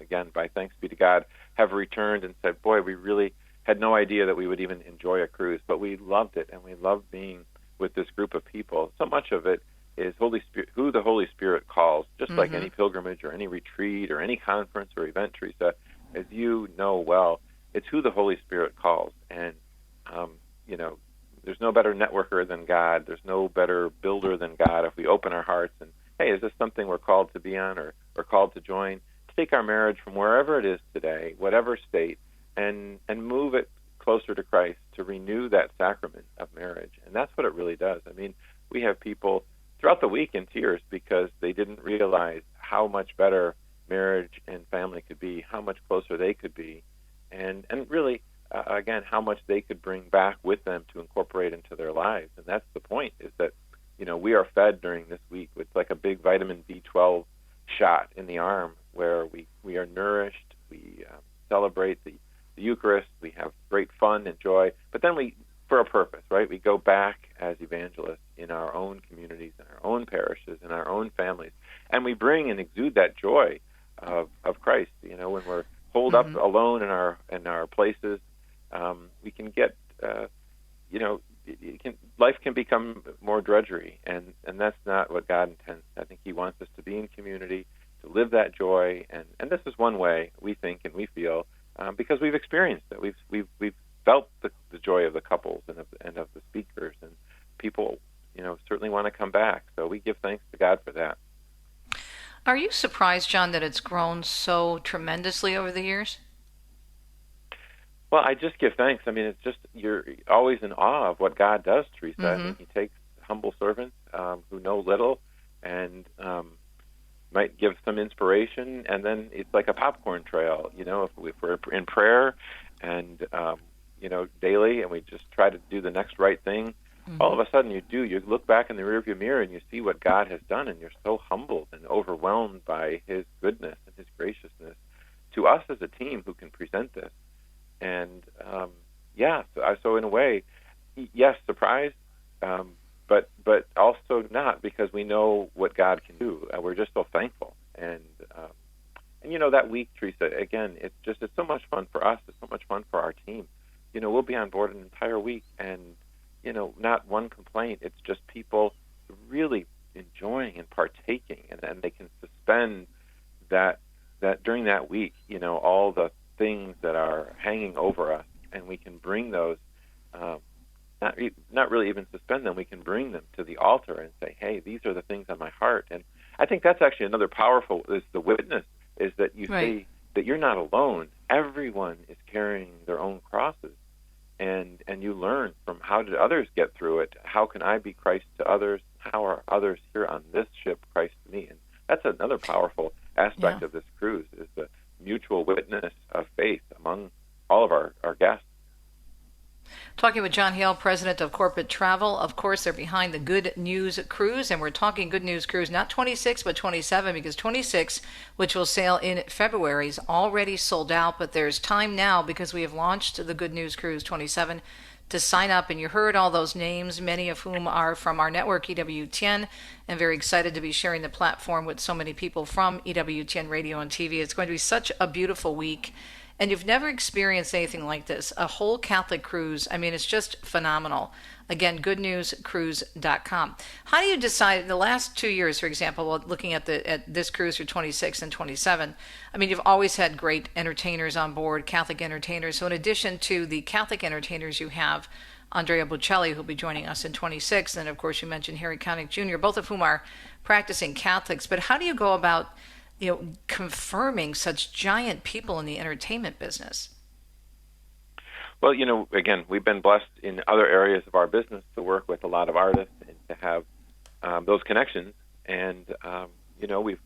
again, by thanks be to God, have returned and said, boy, we really had no idea that we would even enjoy a cruise, but we loved it, and we loved being with this group of people. So much of it is Holy Spirit, who the Holy Spirit calls, just like any pilgrimage or any retreat or any conference or event, Teresa, as you know well, it's who the Holy Spirit calls. And, there's no better networker than God. There's no better builder than God if we open our hearts and, hey, is this something we're called to be on or called to join? To take our marriage from wherever it is today, whatever state, and move it closer to Christ, to renew that sacrament of marriage. And that's what it really does. I mean, we have people throughout the week in tears because they didn't realize how much better marriage and family could be, how much closer they could be, and really, again, how much they could bring back with them to incorporate into their lives. And that's the point, is that, we are fed during this week with like a big vitamin B12 shot in the arm, where we are nourished, we celebrate the Eucharist, we have great fun and joy, but then for a purpose, right? We go back as evangelists in our own communities, in our own parishes, in our own families, and we bring and exude that joy of Christ. When we're holed up alone in our places, we can get, life can become more drudgery, and that's not what God intends. I think He wants us to be in community, to live that joy, and this is one way we think and we feel, because we've experienced it. We've felt the joy of the couples and of the speakers, and people, certainly want to come back. So we give thanks to God for that. Are you surprised, John, that it's grown so tremendously over the years? Well, I just give thanks. I mean, it's just, you're always in awe of what God does, Teresa. I mean, He takes humble servants who know little and might give some inspiration, and then it's like a popcorn trail. If we're in prayer and, daily, and we just try to do the next right thing, all of a sudden you look back in the rearview mirror and you see what God has done, and you're so humbled and overwhelmed by His goodness and His graciousness to us as a team who can present this. And so in a way, yes, surprised, but also not, because we know what God can do. We're just so thankful. And that week, Teresa, again, it's so much fun for us. It's so much fun for our team. We'll be on board an entire week, and not one complaint. It's just people really enjoying and partaking, and they can suspend that during that week, all the things that are hanging over us, and we can bring those, not really even suspend them, we can bring them to the altar and say, hey, these are the things on my heart. And I think that's actually another powerful, is the witness, is that you see that you're not alone. Everyone is carrying their own crosses, and you learn from, how did others get through it? How can I be Christ to others? How are others here on this ship Christ to me? And that's another powerful aspect of this cruise, is the mutual witness of faith among all of our guests. Talking with John Hale, president of Corporate Travel. Of course, they're behind the Good News Cruise, and we're talking Good News Cruise, not 26, but 27, because 26, which will sail in February, is already sold out, but there's time now, because we have launched the Good News Cruise 27 to sign up, and you heard all those names, many of whom are from our network, EWTN, and very excited to be sharing the platform with so many people from EWTN Radio and TV. It's going to be such a beautiful week. and you've never experienced anything like this, a whole Catholic cruise. I mean, it's just phenomenal. Again, goodnewscruise.com. How do you decide in the last 2 years, for example, looking at this cruise for 26 and 27? I mean, you've always had great entertainers on board, Catholic entertainers. So in addition to the Catholic entertainers, you have Andrea Bocelli, who'll be joining us in 26, and of course you mentioned Harry Connick Jr., both of whom are practicing Catholics. But how do you go about, confirming such giant people in the entertainment business? Well, again, we've been blessed in other areas of our business to work with a lot of artists and to have those connections. And,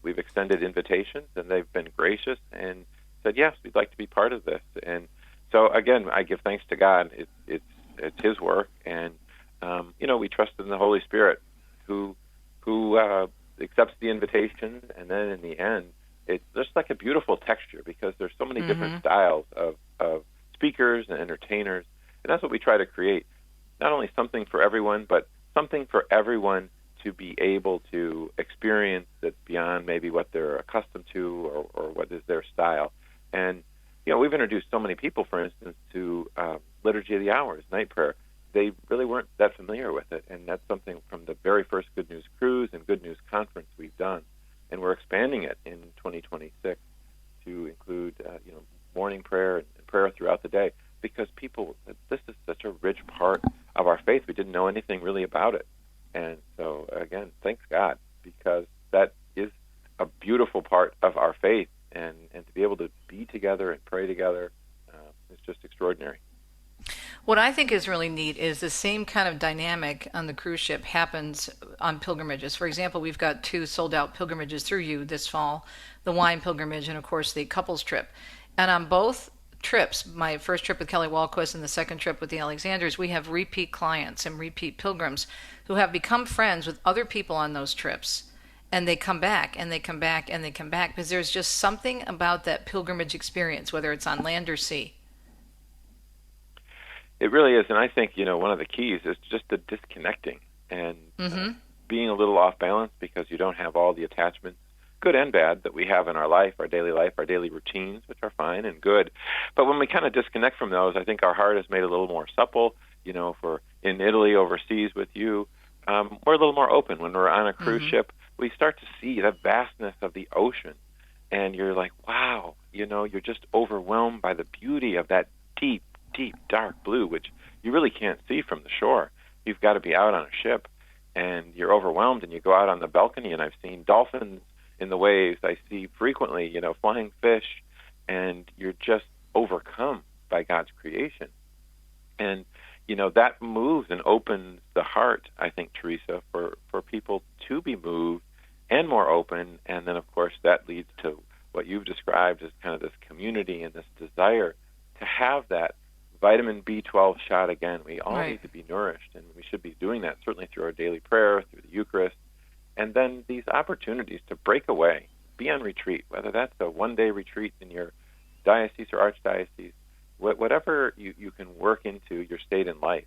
we've extended invitations, and they've been gracious and said, yes, we'd like to be part of this. And so, again, I give thanks to God. It's His work, and, we trust in the Holy Spirit who accepts the invitation, and then in the end, it's just like a beautiful texture because there's so many different styles of speakers and entertainers, and that's what we try to create. Not only something for everyone, but something for everyone to be able to experience that's beyond maybe what they're accustomed to or what is their style. And, we've introduced so many people, for instance, to Liturgy of the Hours, night prayer. They really weren't that familiar with it, and that's something from the very first Good News Cruise and Good News Conference we've done. And we're expanding it in 2026 to include, morning prayer and prayer throughout the day, because this is such a rich part of our faith. We didn't know anything really about it. And so, again, thanks God, because that is a beautiful part of our faith, and to be able to be together and pray together is just extraordinary. What I think is really neat is the same kind of dynamic on the cruise ship happens on pilgrimages. For example, we've got 2 sold-out pilgrimages through you this fall, the wine pilgrimage and, of course, the couples trip. And on both trips, my first trip with Kelly Walquist and the second trip with the Alexanders, we have repeat clients and repeat pilgrims who have become friends with other people on those trips. And they come back, and they come back, and they come back, because there's just something about that pilgrimage experience, whether it's on land or sea. It really is, and I think, one of the keys is just the disconnecting and being a little off balance because you don't have all the attachments, good and bad, that we have in our life, our daily routines, which are fine and good. But when we kind of disconnect from those, I think our heart is made a little more supple. If we're in Italy overseas with you, we're a little more open. When we're on a cruise ship, we start to see the vastness of the ocean, and you're like, wow, you're just overwhelmed by the beauty of that deep, dark blue, which you really can't see from the shore. You've got to be out on a ship, and you're overwhelmed, and you go out on the balcony, and I've seen dolphins in the waves. I see frequently, flying fish, and you're just overcome by God's creation. And, that moves and opens the heart, I think, Teresa, for people to be moved and more open. And then, of course, that leads to what you've described as kind of this community and this desire to have that vitamin B12 shot again. We all need to be nourished, and we should be doing that certainly through our daily prayer, through the Eucharist, and then these opportunities to break away, be on retreat, whether that's a one-day retreat in your diocese or archdiocese, whatever you can work into your state in life,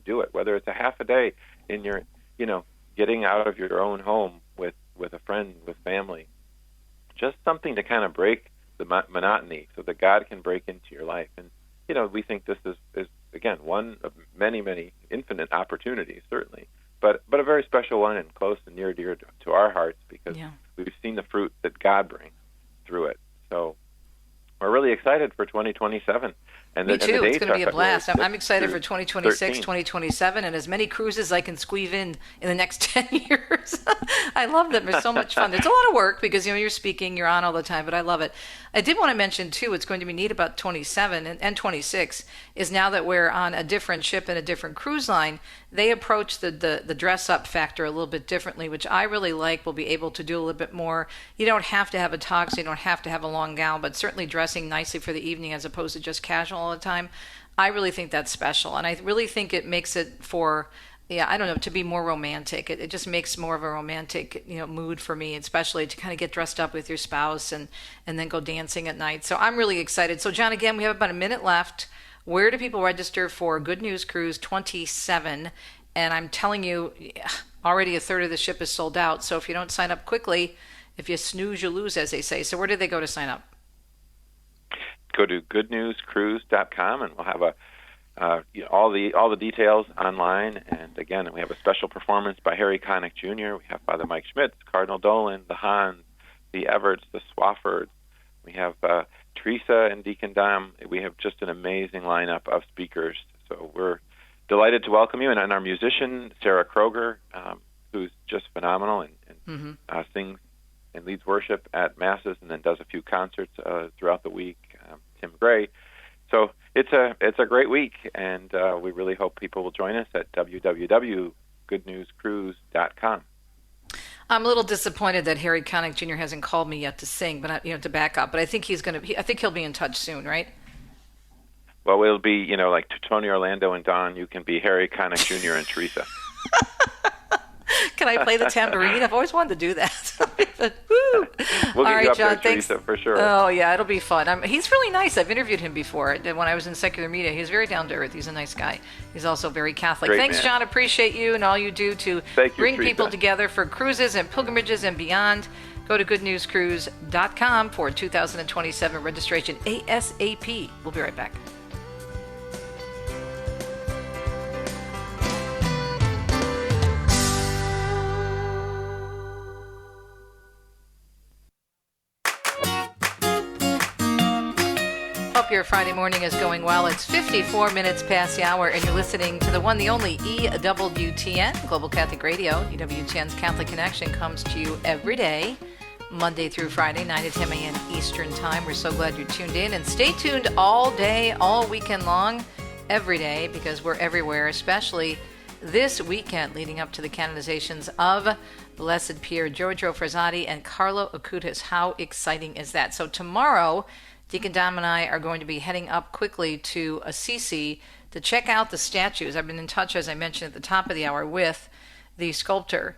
do it. Whether it's a half a day in your, getting out of your own home with a friend, with family, just something to kind of break the monotony so that God can break into your life. And we think this is again, one of many infinite opportunities, certainly, but a very special one and close and near dear to our hearts because we've seen the fruit that God brings through it. So we're really excited for 2027. And Me too. It's going to be a blast. I'm excited for 2026, 13. 2027, and as many cruises I can squeeze in the next 10 years. I love them. It's so much fun. It's a lot of work because, you're speaking, you're on all the time, but I love it. I did want to mention, too, what's going to be neat about 27 and 26 is now that we're on a different ship and a different cruise line, they approach the dress-up factor a little bit differently, which I really like. We'll be able to do a little bit more. You don't have to have a tux. You don't have to have a long gown, but certainly dressing nicely for the evening as opposed to just casual all the time. I really think that's special, and I really think it makes it for, to be more romantic. It just makes more of a romantic, mood for me, especially to kind of get dressed up with your spouse and then go dancing at night. So I'm really excited. So John, again, we have about a minute left. Where do people register for Good News Cruise 27? And I'm telling you, already a third of the ship is sold out. So if you don't sign up quickly, if you snooze, you lose, as they say. So where do they go to sign up? go to goodnewscruise.com, and we'll have all the details online. And again, we have a special performance by Harry Connick Jr. We have Father Mike Schmitz, Cardinal Dolan, the Hans, the Everts, the Swaffords. We have Teresa and Deacon Dom. We have just an amazing lineup of speakers. So we're delighted to welcome you. And our musician, Sarah Kroger, who's just phenomenal and sings and leads worship at Masses and then does a few concerts throughout the week, Tim Gray. So it's a great week, and we really hope people will join us at www.goodnewscruise.com. I'm a little disappointed that Harry Connick Jr. hasn't called me yet to sing, but to back up. But I think I think he'll be in touch soon, right? Well, it'll be like Tony Orlando and Don. You can be Harry Connick Jr. and Teresa. Can I play the tambourine? I've always wanted to do that. We'll get you up John, there, Teresa, for sure. Oh, yeah, it'll be fun. He's really nice. I've interviewed him before when I was in secular media. He's very down to earth. He's a nice guy. He's also very Catholic. Great Thanks, man. John. Appreciate you and all you do to bring people together for cruises and pilgrimages and beyond. Go to goodnewscruise.com for 2027 registration ASAP. We'll be right back. Hope your Friday morning is going well. It's 54 minutes past the hour, and you're listening to the one, the only EWTN, Global Catholic Radio. EWTN's Catholic Connection comes to you every day, Monday through Friday, 9 to 10 a.m. Eastern Time. We're so glad you're tuned in, and stay tuned all day, all weekend long, every day, because we're everywhere, especially this weekend leading up to the canonizations of Blessed Pier Giorgio Frassati and Carlo Acutis. How exciting is that? So tomorrow, Deacon Dom and I are going to be heading up quickly to Assisi to check out the statues. I've been in touch, as I mentioned at the top of the hour, with the sculptor,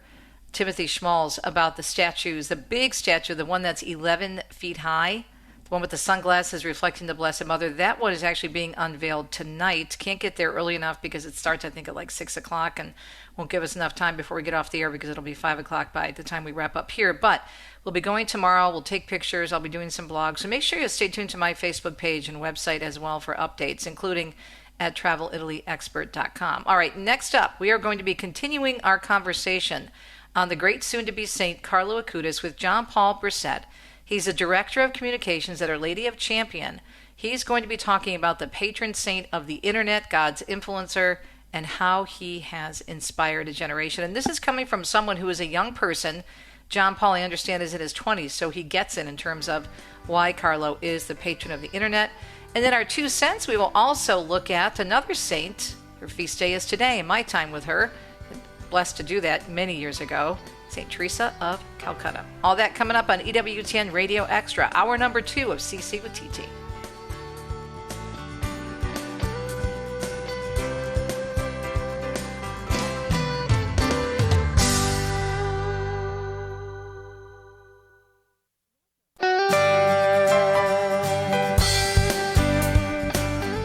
Timothy Schmalz, about the statues. The big statue, the one that's 11 feet high, the one with the sunglasses reflecting the Blessed Mother, that one is actually being unveiled tonight. Can't get there early enough because it starts, I think, at like 6 o'clock and won't give us enough time before we get off the air because it'll be 5 o'clock by the time we wrap up here. But we'll be going tomorrow. We'll take pictures. I'll be doing some blogs. So make sure you stay tuned to my Facebook page and website as well for updates, including at travelitalyexpert.com. All right, next up, we are going to be continuing our conversation on the great soon-to-be Saint Carlo Acutis with John Paul Brissette. He's a director of communications at Our Lady of Champion. He's going to be talking about the patron saint of the internet, God's influencer, and how he has inspired a generation. And this is coming from someone who is a young person. John Paul, I understand, is in his 20s, so he gets it in terms of why Carlo is the patron of the internet. And then our 2 cents, we will also look at another saint. Her feast day is today, in my time with her. Blessed to do that many years ago, St. Teresa of Calcutta. All that coming up on EWTN Radio Extra, hour number 2 of CC with TT.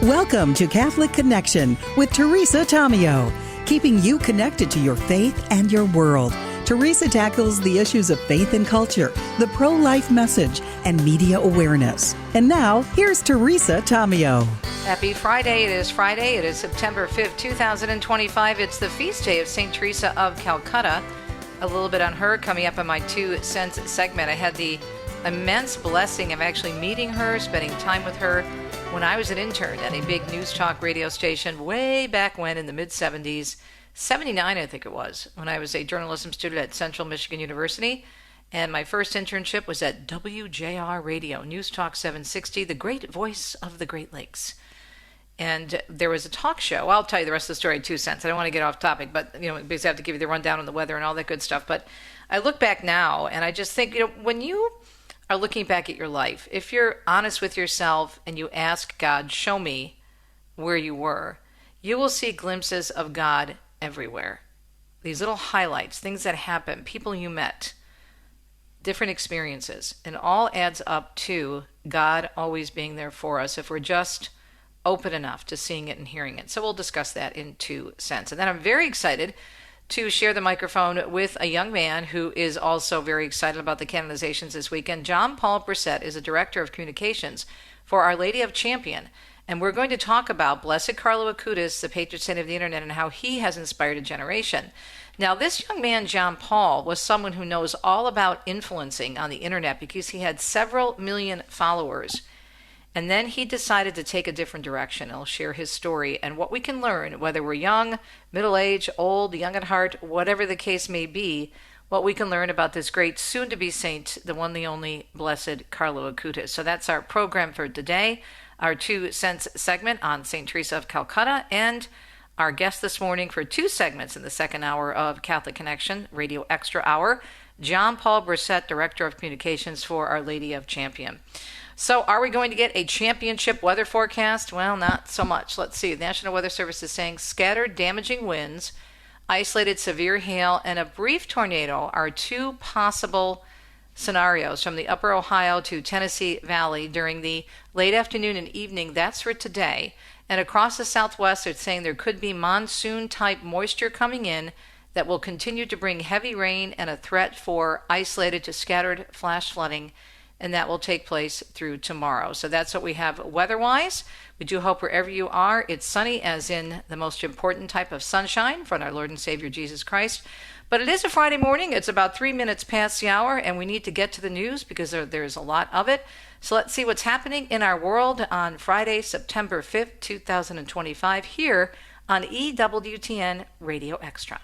Welcome to Catholic Connection with Teresa Tomeo, keeping you connected to your faith and your world. Teresa tackles the issues of faith and culture, the pro-life message, and media awareness. And now, here's Teresa Tomeo. Happy Friday. It is Friday. It is September 5th, 2025. It's the feast day of St. Teresa of Calcutta. A little bit on her coming up in my 2 cents segment. I had the immense blessing of actually meeting her, spending time with her when I was an intern at a big news talk radio station way back when in the mid-70s, 79 I think it was, when I was a journalism student at Central Michigan University. And my first internship was at WJR Radio, News Talk 760, the great voice of the Great Lakes. And there was a talk show. I'll tell you the rest of the story in 2 cents. I don't want to get off topic, but because I have to give you the rundown on the weather and all that good stuff. But I look back now and I just think, when you are looking back at your life, if you're honest with yourself and you ask God, show me where you were, you will see glimpses of God everywhere. These little highlights, things that happened, people you met, different experiences, and all adds up to God always being there for us if we're just open enough to seeing it and hearing it. So we'll discuss that in 2 cents. And then I'm very excited to share the microphone with a young man who is also very excited about the canonizations this weekend. John Paul Brissette is a director of communications for Our Lady of Champion. And we're going to talk about Blessed Carlo Acutis, the patron saint of the internet, and how he has inspired a generation. Now, this young man, John Paul, was someone who knows all about influencing on the internet because he had several million followers. And then he decided to take a different direction. I'll share his story and what we can learn, whether we're young, middle-aged, old, young at heart, whatever the case may be, what we can learn about this great soon-to-be saint, the one, the only, Blessed Carlo Acutis. So that's our program for today. Our 2 cents segment on Saint Teresa of Calcutta, and our guest this morning for 2 segments in the second hour of Catholic Connection, Radio Extra Hour, John Paul Brissette, Director of Communications for Our Lady of Champion. So are we going to get a championship weather forecast? Well, not so much. Let's see. The National Weather Service is saying scattered damaging winds, isolated severe hail, and a brief tornado are 2 possible scenarios from the upper Ohio to Tennessee Valley during the late afternoon and evening. That's for today. And across the southwest, they're saying there could be monsoon-type moisture coming in that will continue to bring heavy rain and a threat for isolated to scattered flash flooding, and that will take place through tomorrow. So that's what we have weather-wise. We do hope wherever you are, it's sunny, as in the most important type of sunshine from our Lord and Savior Jesus Christ. But it is a Friday morning. It's about 3 minutes past the hour, and we need to get to the news because there's a lot of it. So let's see what's happening in our world on Friday, September 5th, 2025, here on EWTN Radio Extra.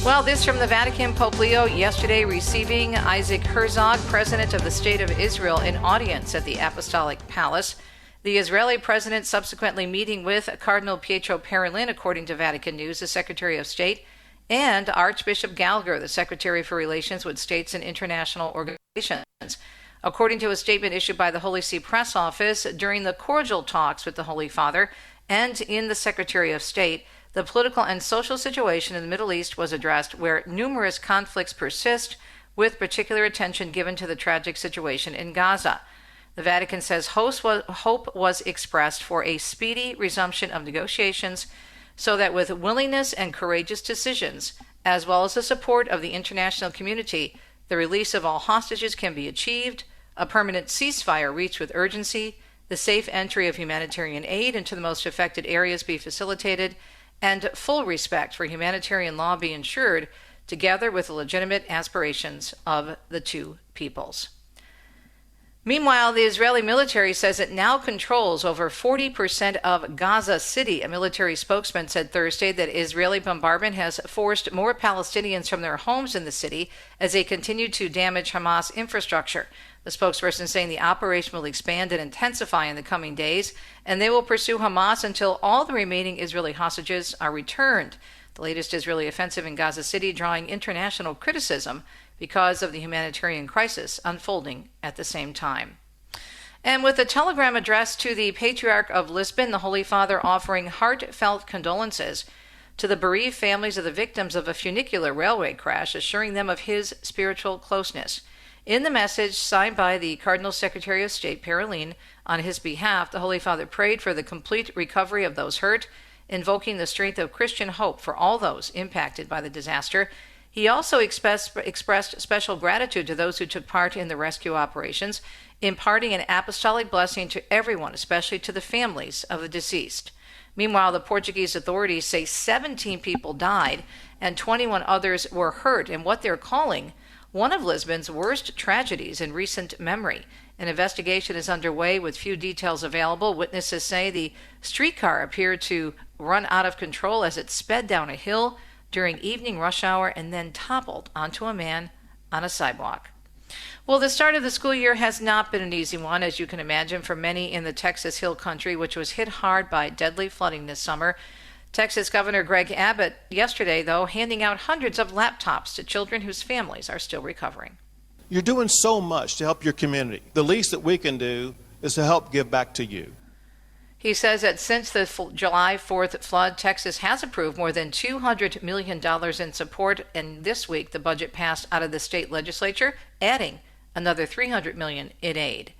Well, this from the Vatican. Pope Leo yesterday receiving Isaac Herzog, President of the State of Israel, in audience at the Apostolic Palace. The Israeli president subsequently meeting with Cardinal Pietro Parolin, according to Vatican News, the Secretary of State, and Archbishop Gallagher, the Secretary for Relations with States and International Organizations. According to a statement issued by the Holy See Press Office, during the cordial talks with the Holy Father and in the Secretary of State, the political and social situation in the Middle East was addressed, where numerous conflicts persist, with particular attention given to the tragic situation in Gaza. The Vatican says hope was expressed for a speedy resumption of negotiations so that with willingness and courageous decisions, as well as the support of the international community, the release of all hostages can be achieved, a permanent ceasefire reached with urgency, the safe entry of humanitarian aid into the most affected areas be facilitated, and full respect for humanitarian law be ensured, together with the legitimate aspirations of the 2 peoples. Meanwhile, the Israeli military says it now controls over 40% of Gaza City. A military spokesman said Thursday that Israeli bombardment has forced more Palestinians from their homes in the city as they continue to damage Hamas infrastructure. The spokesperson saying the operation will expand and intensify in the coming days, and they will pursue Hamas until all the remaining Israeli hostages are returned. The latest Israeli offensive in Gaza City drawing international criticism because of the humanitarian crisis unfolding at the same time. And with a telegram addressed to the Patriarch of Lisbon, the Holy Father offering heartfelt condolences to the bereaved families of the victims of a funicular railway crash, assuring them of his spiritual closeness. In the message signed by the Cardinal Secretary of State, Parolin, on his behalf, the Holy Father prayed for the complete recovery of those hurt, invoking the strength of Christian hope for all those impacted by the disaster. He also expressed special gratitude to those who took part in the rescue operations, imparting an apostolic blessing to everyone, especially to the families of the deceased. Meanwhile, the Portuguese authorities say 17 people died and 21 others were hurt in what they're calling one of Lisbon's worst tragedies in recent memory. An investigation is underway with few details available. Witnesses say the streetcar appeared to run out of control as it sped down a hill during evening rush hour and then toppled onto a man on a sidewalk. Well, the start of the school year has not been an easy one, as you can imagine, for many in the Texas Hill Country, which was hit hard by deadly flooding this summer. Texas Governor Greg Abbott yesterday, though, handing out hundreds of laptops to children whose families are still recovering. You're doing so much to help your community. The least that we can do is to help give back to you. He says that since the July 4th flood, Texas has approved more than $200 million in support, and this week the budget passed out of the state legislature, adding another $300 million in aid.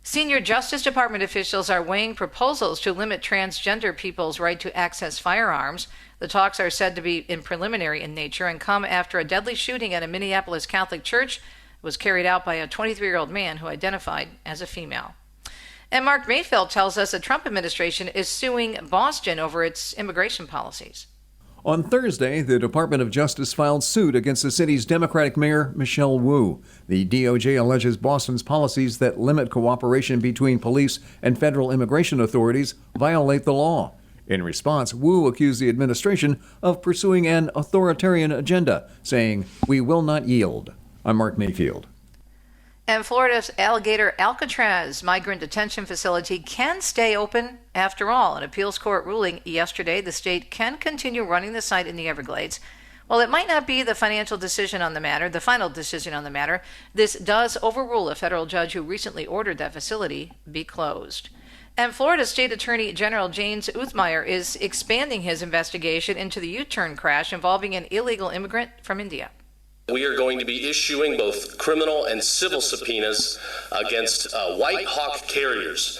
Senior Justice Department officials are weighing proposals to limit transgender people's right to access firearms. The talks are said to be preliminary in nature and come after a deadly shooting at a Minneapolis Catholic church was carried out by a 23-year-old man who identified as a female. And Mark Mayfield tells us the Trump administration is suing Boston over its immigration policies. On Thursday, the Department of Justice filed suit against the city's Democratic Mayor, Michelle Wu. The DOJ alleges Boston's policies that limit cooperation between police and federal immigration authorities violate the law. In response, Wu accused the administration of pursuing an authoritarian agenda, saying, "We will not yield." I'm Mark Mayfield. And Florida's Alligator Alcatraz migrant detention facility can stay open after all. An appeals court ruling yesterday, the state can continue running the site in the Everglades. While it might not be the final decision on the matter, this does overrule a federal judge who recently ordered that facility be closed. And Florida State Attorney General James Uthmeier is expanding his investigation into the U-turn crash involving an illegal immigrant from India. We are going to be issuing both criminal and civil subpoenas against White Hawk carriers.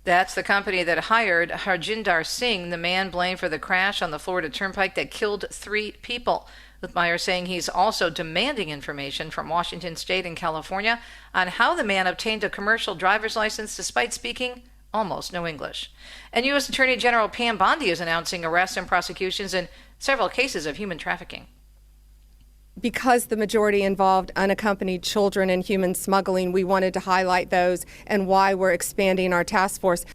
That's the company that hired Harjinder Singh, the man blamed for the crash on the Florida Turnpike that killed 3 people. Uthmeier saying he's also demanding information from Washington State and California on how the man obtained a commercial driver's license despite speaking almost no English. And U.S. Attorney General Pam Bondi is announcing arrests and prosecutions in several cases of human trafficking. Because the majority involved unaccompanied children in human smuggling, we wanted to highlight those and why we're expanding our task force.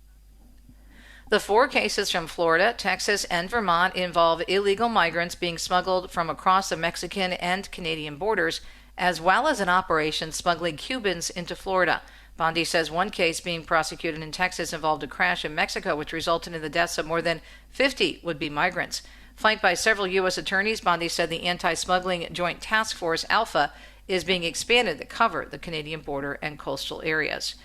The 4 cases from Florida, Texas, and Vermont involve illegal migrants being smuggled from across the Mexican and Canadian borders, as well as an operation smuggling Cubans into Florida. Bondi says one case being prosecuted in Texas involved a crash in Mexico, which resulted in the deaths of more than 50 would-be migrants. Flanked by several U.S. attorneys, Bondi said the Anti-Smuggling Joint Task Force, Alpha, is being expanded to cover the Canadian border and coastal areas.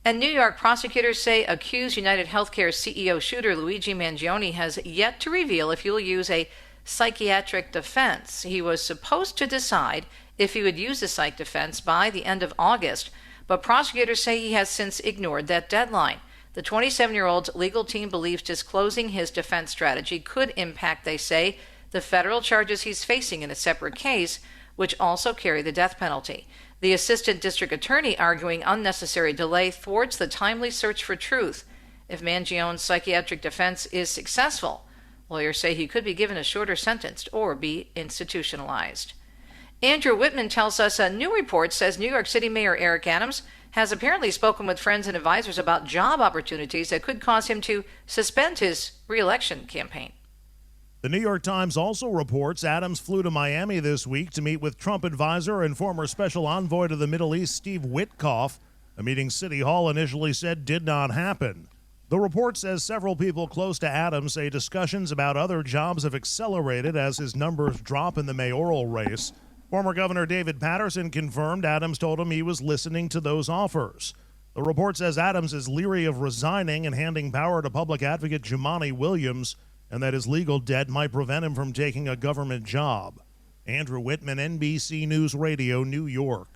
And New York prosecutors say accused United Healthcare CEO shooter Luigi Mangione has yet to reveal if he will use a psychiatric defense. He was supposed to decide if he would use the psych defense by the end of August, but prosecutors say he has since ignored that deadline. The 27-year-old's legal team believes disclosing his defense strategy could impact, they say, the federal charges he's facing in a separate case, which also carry the death penalty. The assistant district attorney arguing unnecessary delay thwarts the timely search for truth. If Mangione's psychiatric defense is successful, lawyers say he could be given a shorter sentence or be institutionalized. Andrew Whitman tells us a new report says New York City Mayor Eric Adams has apparently spoken with friends and advisors about job opportunities that could cause him to suspend his re-election campaign. The New York Times also reports Adams flew to Miami this week to meet with Trump advisor and former special envoy to the Middle East, Steve Witkoff, a meeting City Hall initially said did not happen. The report says several people close to Adams say discussions about other jobs have accelerated as his numbers drop in the mayoral race. Former Governor David Patterson confirmed Adams told him he was listening to those offers. The report says Adams is leery of resigning and handing power to public advocate Jumaane Williams, and that his legal debt might prevent him from taking a government job. Andrew Whitman, NBC News Radio, New York.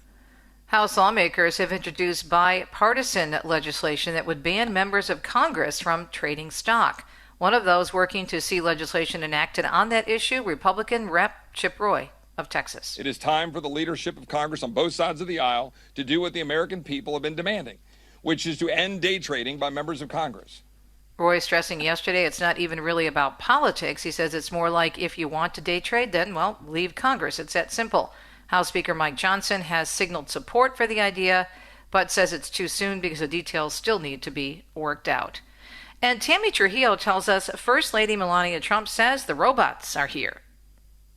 House lawmakers have introduced bipartisan legislation that would ban members of Congress from trading stock. One of those working to see legislation enacted on that issue, Republican Rep. Chip Roy of Texas. It is time for the leadership of Congress on both sides of the aisle to do what the American people have been demanding, which is to end day trading by members of Congress. Roy stressing yesterday it's not even really about politics. He says it's more like if you want to day trade, then, well, leave Congress. It's that simple. House Speaker Mike Johnson has signaled support for the idea, but says it's too soon because the details still need to be worked out. And Tammy Trujillo tells us First Lady Melania Trump says the robots are here.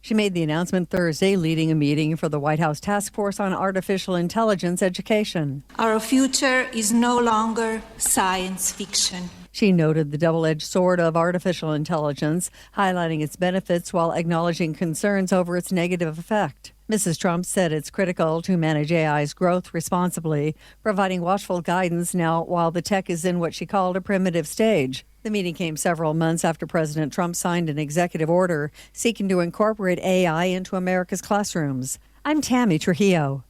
She made the announcement Thursday, leading a meeting for the White House Task Force on Artificial Intelligence Education. Our future is no longer science fiction. She noted the double-edged sword of artificial intelligence, highlighting its benefits while acknowledging concerns over its negative effect. Mrs. Trump said it's critical to manage AI's growth responsibly, providing watchful guidance now while the tech is in what she called a primitive stage. The meeting came several months after President Trump signed an executive order seeking to incorporate AI into America's classrooms. I'm Tammy Trujillo.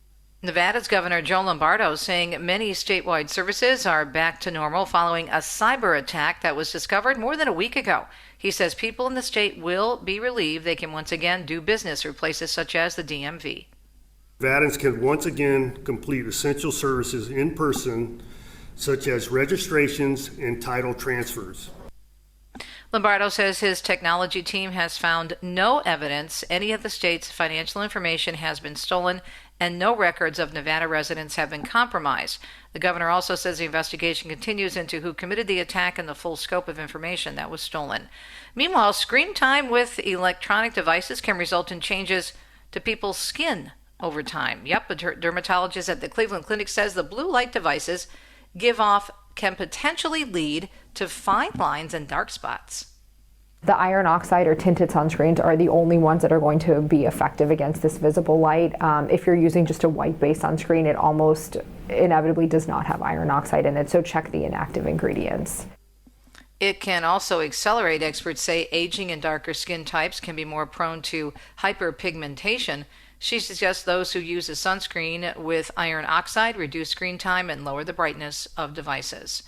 Nevada's Governor Joe Lombardo saying many statewide services are back to normal following a cyber attack that was discovered more than a week ago. He says people in the state will be relieved they can once again do business through places such as the DMV. Nevadans can once again complete essential services in person, such as registrations and title transfers. Lombardo says his technology team has found no evidence any of the state's financial information has been stolen, and no records of Nevada residents have been compromised. The governor also says the investigation continues into who committed the attack and the full scope of information that was stolen. Meanwhile, screen time with electronic devices can result in changes to people's skin over time. Yep, a dermatologist at the Cleveland Clinic says the blue light devices can potentially lead to fine lines and dark spots. The iron oxide or tinted sunscreens are the only ones that are going to be effective against this visible light. If you're using just a white-based sunscreen, it almost inevitably does not have iron oxide in it, so check the inactive ingredients. It can also accelerate, experts say, aging, and darker skin types can be more prone to hyperpigmentation. She suggests those who use a sunscreen with iron oxide reduce screen time and lower the brightness of devices.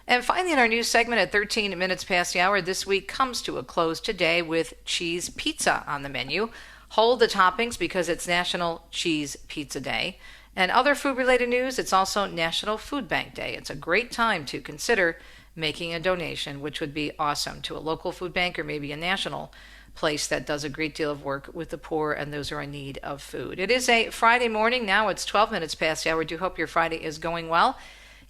And finally, in our news segment at 13 minutes past the hour, this week comes to a close today with cheese pizza on the menu. Hold the toppings because it's National Cheese Pizza Day. And other food-related news, it's also National Food Bank Day. It's a great time to consider making a donation, which would be awesome, to a local food bank or maybe a national place that does a great deal of work with the poor and those who are in need of food. It is a Friday morning. Now it's 12 minutes past the hour. I do hope your Friday is going well.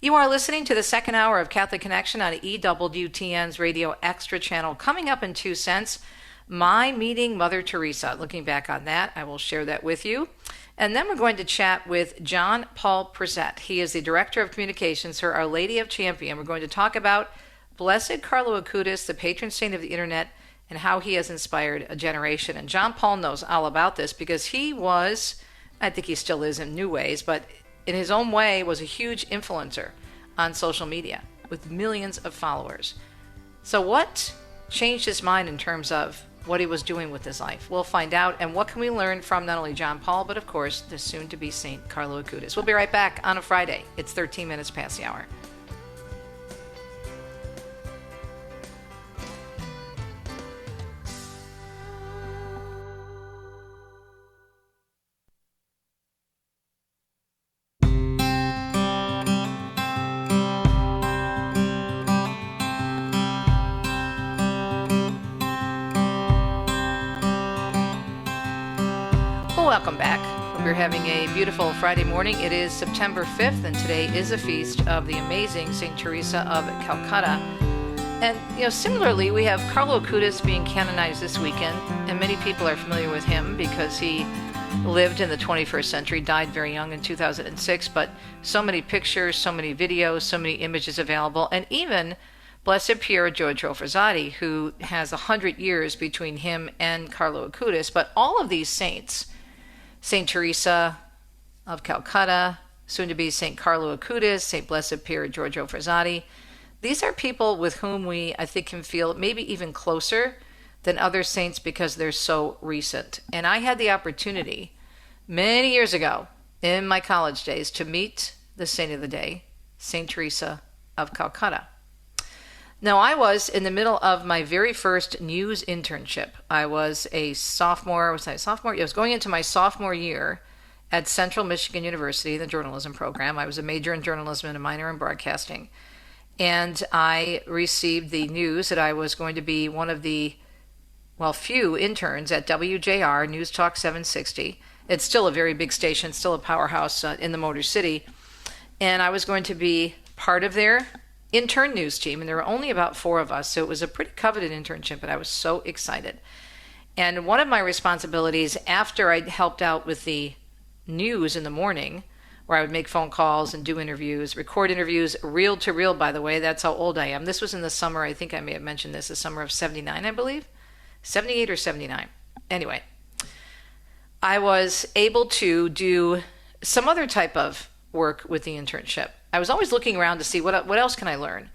You are listening to the second hour of Catholic Connection on EWTN's Radio Extra channel. Coming up in 2 cents, my meeting Mother Teresa. Looking back on that, I will share that with you. And then we're going to chat with John Paul Brissette. He is the Director of Communications for Our Lady of Champion. We're going to talk about Blessed Carlo Acutis, the patron saint of the internet, and how he has inspired a generation. And John Paul knows all about this because he was, I think he still is in new ways, but in his own way was a huge influencer on social media with millions of followers. So what changed his mind in terms of what he was doing with his life? We'll find out. And what can we learn from not only John Paul, but of course, the soon-to-be Saint Carlo Acutis. We'll be right back on a Friday. It's 13 minutes past the hour. Welcome back. We're having a beautiful Friday morning. It is September 5th, and today is a feast of the amazing Saint Teresa of Calcutta. And, similarly, we have Carlo Acutis being canonized this weekend, and many people are familiar with him because he lived in the 21st century, died very young in 2006, but so many pictures, so many videos, so many images available, and even Blessed Pier Giorgio Frassati, who has 100 years between him and Carlo Acutis. But all of these saints, Saint Teresa of Calcutta, soon to be Saint Carlo Acutis, Saint Blessed Pier Giorgio Frassati, these are people with whom we, I think, can feel maybe even closer than other saints because they're so recent. And I had the opportunity many years ago in my college days to meet the saint of the day, Saint Teresa of Calcutta. Now, I was in the middle of my very first news internship. I was a sophomore. Was I a sophomore? I was going into my sophomore year at Central Michigan University, the journalism program. I was a major in journalism and a minor in broadcasting. And I received the news that I was going to be one of the, few interns at WJR, News Talk 760. It's still a very big station, still a powerhouse in the Motor City. And I was going to be part of their intern news team, and there were only about 4 of us, so it was a pretty coveted internship, and I was so excited. And one of my responsibilities after I helped out with the news in the morning, where I would make phone calls and do interviews, record interviews, reel to reel, by the way, that's how old I am. This was in the summer, I think I may have mentioned this, the summer of 79, I believe, 78 or 79. Anyway, I was able to do some other type of work with the internship. I was always looking around to see what else can I learn.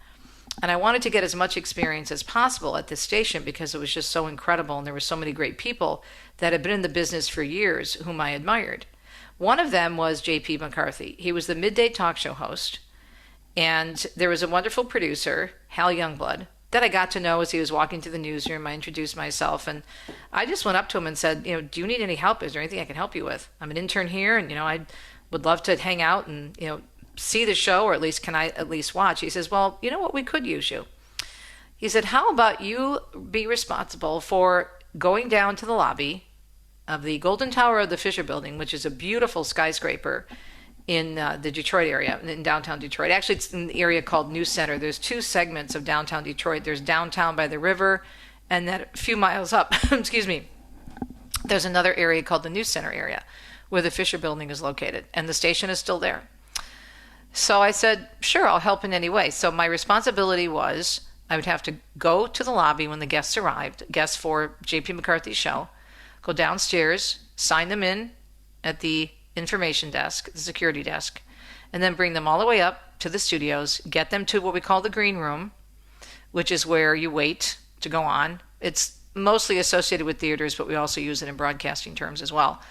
And I wanted to get as much experience as possible at this station because it was just so incredible and there were so many great people that had been in the business for years whom I admired. One of them was J.P. McCarthy. He was the midday talk show host. And there was a wonderful producer, Hal Youngblood, that I got to know as he was walking to the newsroom. I introduced myself, and I just went up to him and said, do you need any help? Is there anything I can help you with? I'm an intern here, and, I would love to hang out and, see the show, or at least can I at least watch? He says, well, you know what? We could use you. He said, how about you be responsible for going down to the lobby of the Golden Tower of the Fisher Building, which is a beautiful skyscraper in the Detroit area, in downtown Detroit. Actually, it's in the area called New Center. There's two segments of downtown Detroit. There's downtown by the river, and then a few miles up, excuse me, there's another area called the New Center area, where the Fisher Building is located, and the station is still there. So I said, sure, I'll help in any way. So my responsibility was I would have to go to the lobby when the guests arrived, guests for J.P. McCarthy's show, go downstairs, sign them in at the information desk, the security desk, and then bring them all the way up to the studios, get them to what we call the green room, which is where you wait to go on. It's mostly associated with theaters, but we also use it in broadcasting terms as well.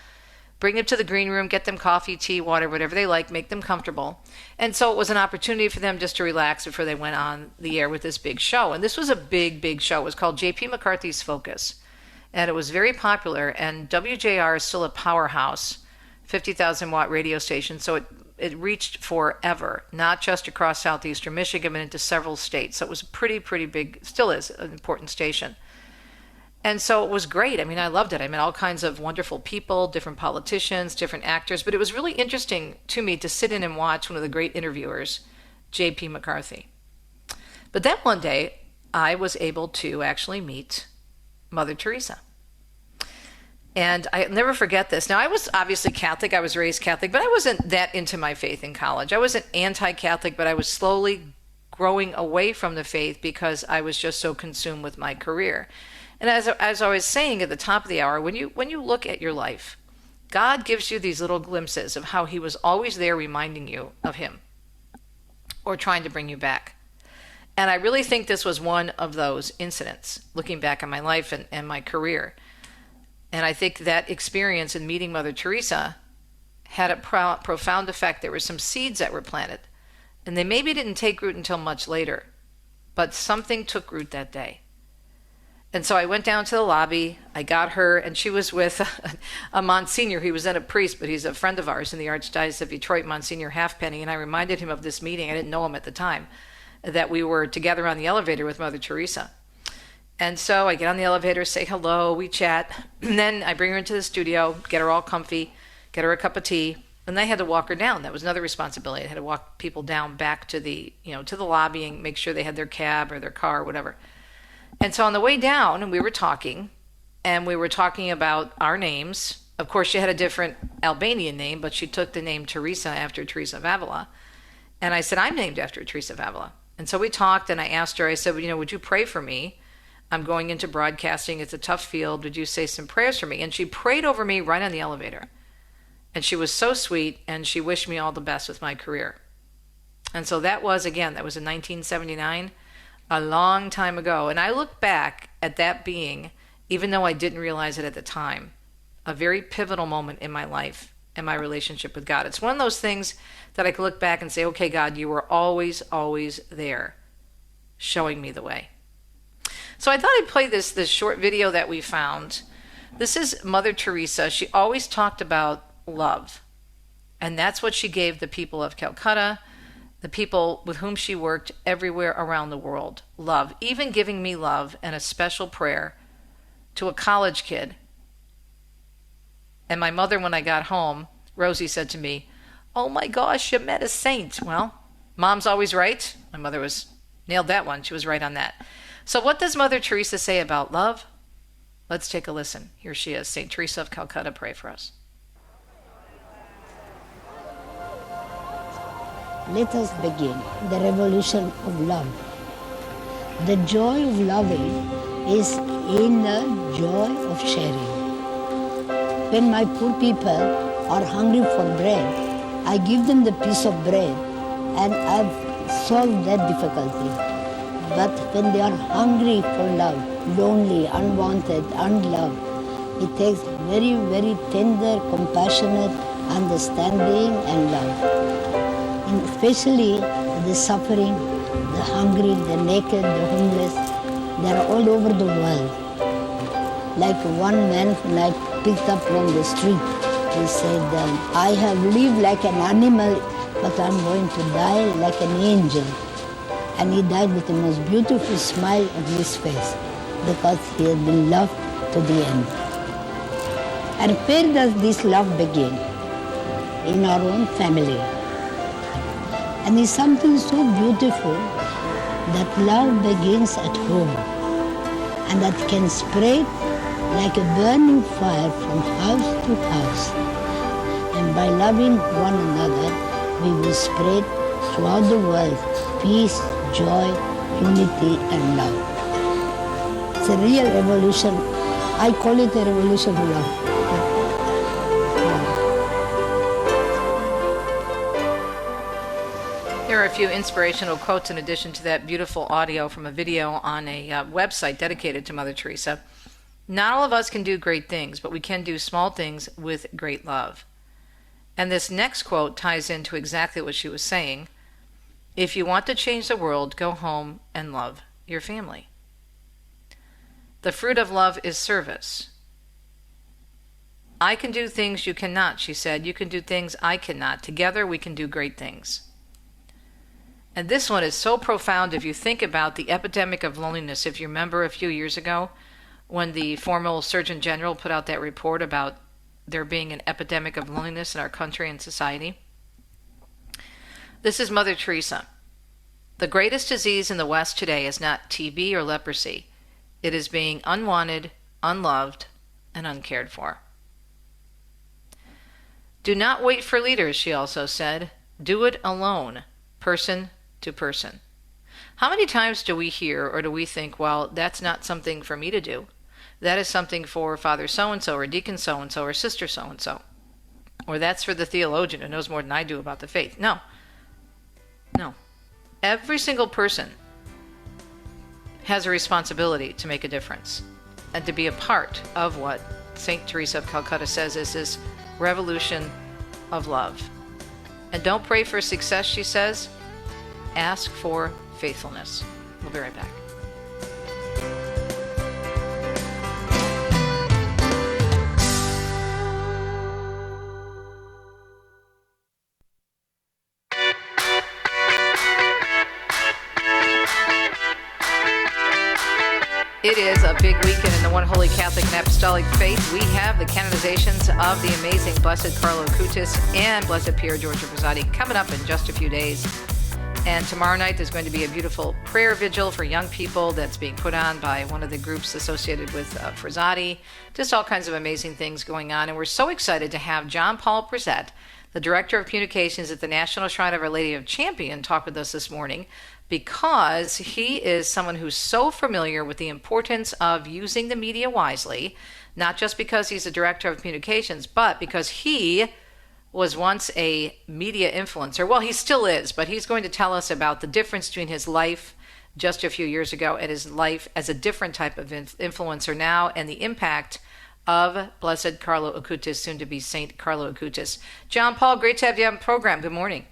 Bring them to the green room, get them coffee, tea, water, whatever they like, make them comfortable. And so it was an opportunity for them just to relax before they went on the air with this big show. And this was a big, big show. It was called J.P. McCarthy's Focus. And it was very popular. And WJR is still a powerhouse, 50,000 watt radio station. So it reached forever, not just across southeastern Michigan, but into several states. So it was a pretty big, still is an important station. And so it was great. I mean, I loved it. I met all kinds of wonderful people, different politicians, different actors. But it was really interesting to me to sit in and watch one of the great interviewers, J.P. McCarthy. But then one day, I was able to actually meet Mother Teresa. And I'll never forget this. Now, I was obviously Catholic. I was raised Catholic, but I wasn't that into my faith in college. I wasn't anti-Catholic, but I was slowly growing away from the faith because I was just so consumed with my career. And as I was saying at the top of the hour, when you look at your life, God gives you these little glimpses of how he was always there reminding you of him or trying to bring you back. And I really think this was one of those incidents, looking back on my life and my career. And I think that experience in meeting Mother Teresa had a profound effect. There were some seeds that were planted, and they maybe didn't take root until much later, but something took root that day. And so I went down to the lobby, I got her, and she was with a Monsignor. He was then a priest, but he's a friend of ours in the Archdiocese of Detroit, Monsignor Halfpenny, and I reminded him of this meeting. I didn't know him at the time, that we were together on the elevator with Mother Teresa. And so I get on the elevator, say hello, we chat, and then I bring her into the studio, get her all comfy, get her a cup of tea, and I had to walk her down. That was another responsibility. I had to walk people down back to the lobby and make sure they had their cab or their car or whatever. And so on the way down, we were talking about our names. Of course, she had a different Albanian name, but she took the name Teresa after Teresa of Avila. And I said, I'm named after Teresa of Avila. And so we talked, and I asked her, I said, would you pray for me? I'm going into broadcasting. It's a tough field. Would you say some prayers for me? And she prayed over me right on the elevator. And she was so sweet, and she wished me all the best with my career. And so that was in 1979, a long time ago. And I look back at that being, even though I didn't realize it at the time, a very pivotal moment in my life and my relationship with God. It's one of those things that I can look back and say, okay, God, you were always, always there, showing me the way. So I thought I'd play this short video that we found. This is Mother Teresa. She always talked about love. And that's what she gave the people of Calcutta, the people with whom she worked everywhere around the world. Love. Even giving me love and a special prayer to a college kid. And my mother, when I got home, Rosie said to me, oh my gosh, you met a saint. Well, mom's always right. My mother nailed that one. She was right on that. So what does Mother Teresa say about love? Let's take a listen. Here she is. Saint Teresa of Calcutta, pray for us. Let us begin the revolution of love. The joy of loving is in the joy of sharing. When my poor people are hungry for bread, I give them the piece of bread and I've solved that difficulty. But when they are hungry for love, lonely, unwanted, unloved, it takes very, very tender, compassionate understanding, and love. And especially the suffering, the hungry, the naked, the homeless, they are all over the world. Like one man who I picked up from the street, he said, I have lived like an animal, but I'm going to die like an angel. And he died with the most beautiful smile on his face because he had been loved to the end. And where does this love begin? In our own family. And it's something so beautiful that love begins at home and that can spread like a burning fire from house to house. And by loving one another, we will spread throughout the world peace, joy, unity, and love. It's a real evolution. I call it a revolution of love. There are a few inspirational quotes in addition to that beautiful audio from a video on a website dedicated to Mother Teresa. Not all of us can do great things, but we can do small things with great love. And this next quote ties into exactly what she was saying. If you want to change the world, go home and love your family. The fruit of love is service. I can do things you cannot, she said. You can do things I cannot. Together we can do great things. And this one is so profound if you think about the epidemic of loneliness. If you remember a few years ago when the former Surgeon General put out that report about there being an epidemic of loneliness in our country and society. This is Mother Teresa. The greatest disease in the West today is not TB or leprosy. It is being unwanted, unloved, and uncared for. Do not wait for leaders, she also said. Do it alone, person to person. How many times do we hear or do we think, well, that's not something for me to do? That is something for Father so-and-so or Deacon so-and-so or Sister so-and-so. Or that's for the theologian who knows more than I do about the faith. No. Every single person has a responsibility to make a difference and to be a part of what Saint Teresa of Calcutta says is this revolution of love. And don't pray for success, she says. Ask for faithfulness. We'll be right back. It is a big weekend in the One Holy Catholic and Apostolic Faith. We have the canonizations of the amazing Blessed Carlo Acutis and Blessed Pier Giorgio Brissette coming up in just a few days. And tomorrow night there's going to be a beautiful prayer vigil for young people that's being put on by one of the groups associated with Brissette. Just all kinds of amazing things going on. And we're so excited to have John Paul Brissette, the Director of Communications at the National Shrine of Our Lady of Champion, talk with us this morning, because he is someone who's so familiar with the importance of using the media wisely, not just because he's a Director of Communications, but because he was once a media influencer. Well, he still is, but he's going to tell us about the difference between his life just a few years ago and his life as a different type of influencer now, and the impact of Blessed Carlo Acutis, soon to be Saint Carlo Acutis. John Paul, great to have you on the program. Good morning.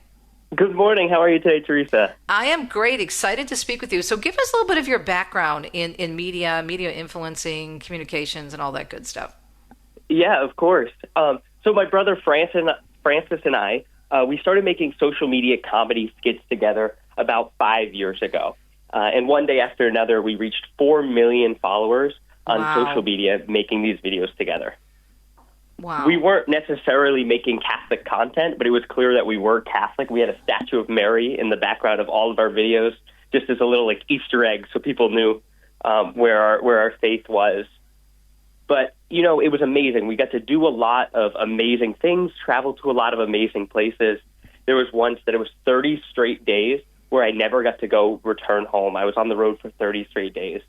Good morning. How are you today, Teresa? I am great. Excited to speak with you. So give us a little bit of your background in media influencing, communications, and all that good stuff. Yeah, of course. So my brother Francis and I, we started making social media comedy skits together about 5 years ago. And one day after another, we reached 4 million followers on social media making these videos together. Wow. We weren't necessarily making Catholic content, but it was clear that we were Catholic. We had a statue of Mary in the background of all of our videos, just as a little Easter egg, so people knew where our faith was. But, it was amazing. We got to do a lot of amazing things, travel to a lot of amazing places. There was once that it was 30 straight days where I never got to return home. I was on the road for 30 straight days.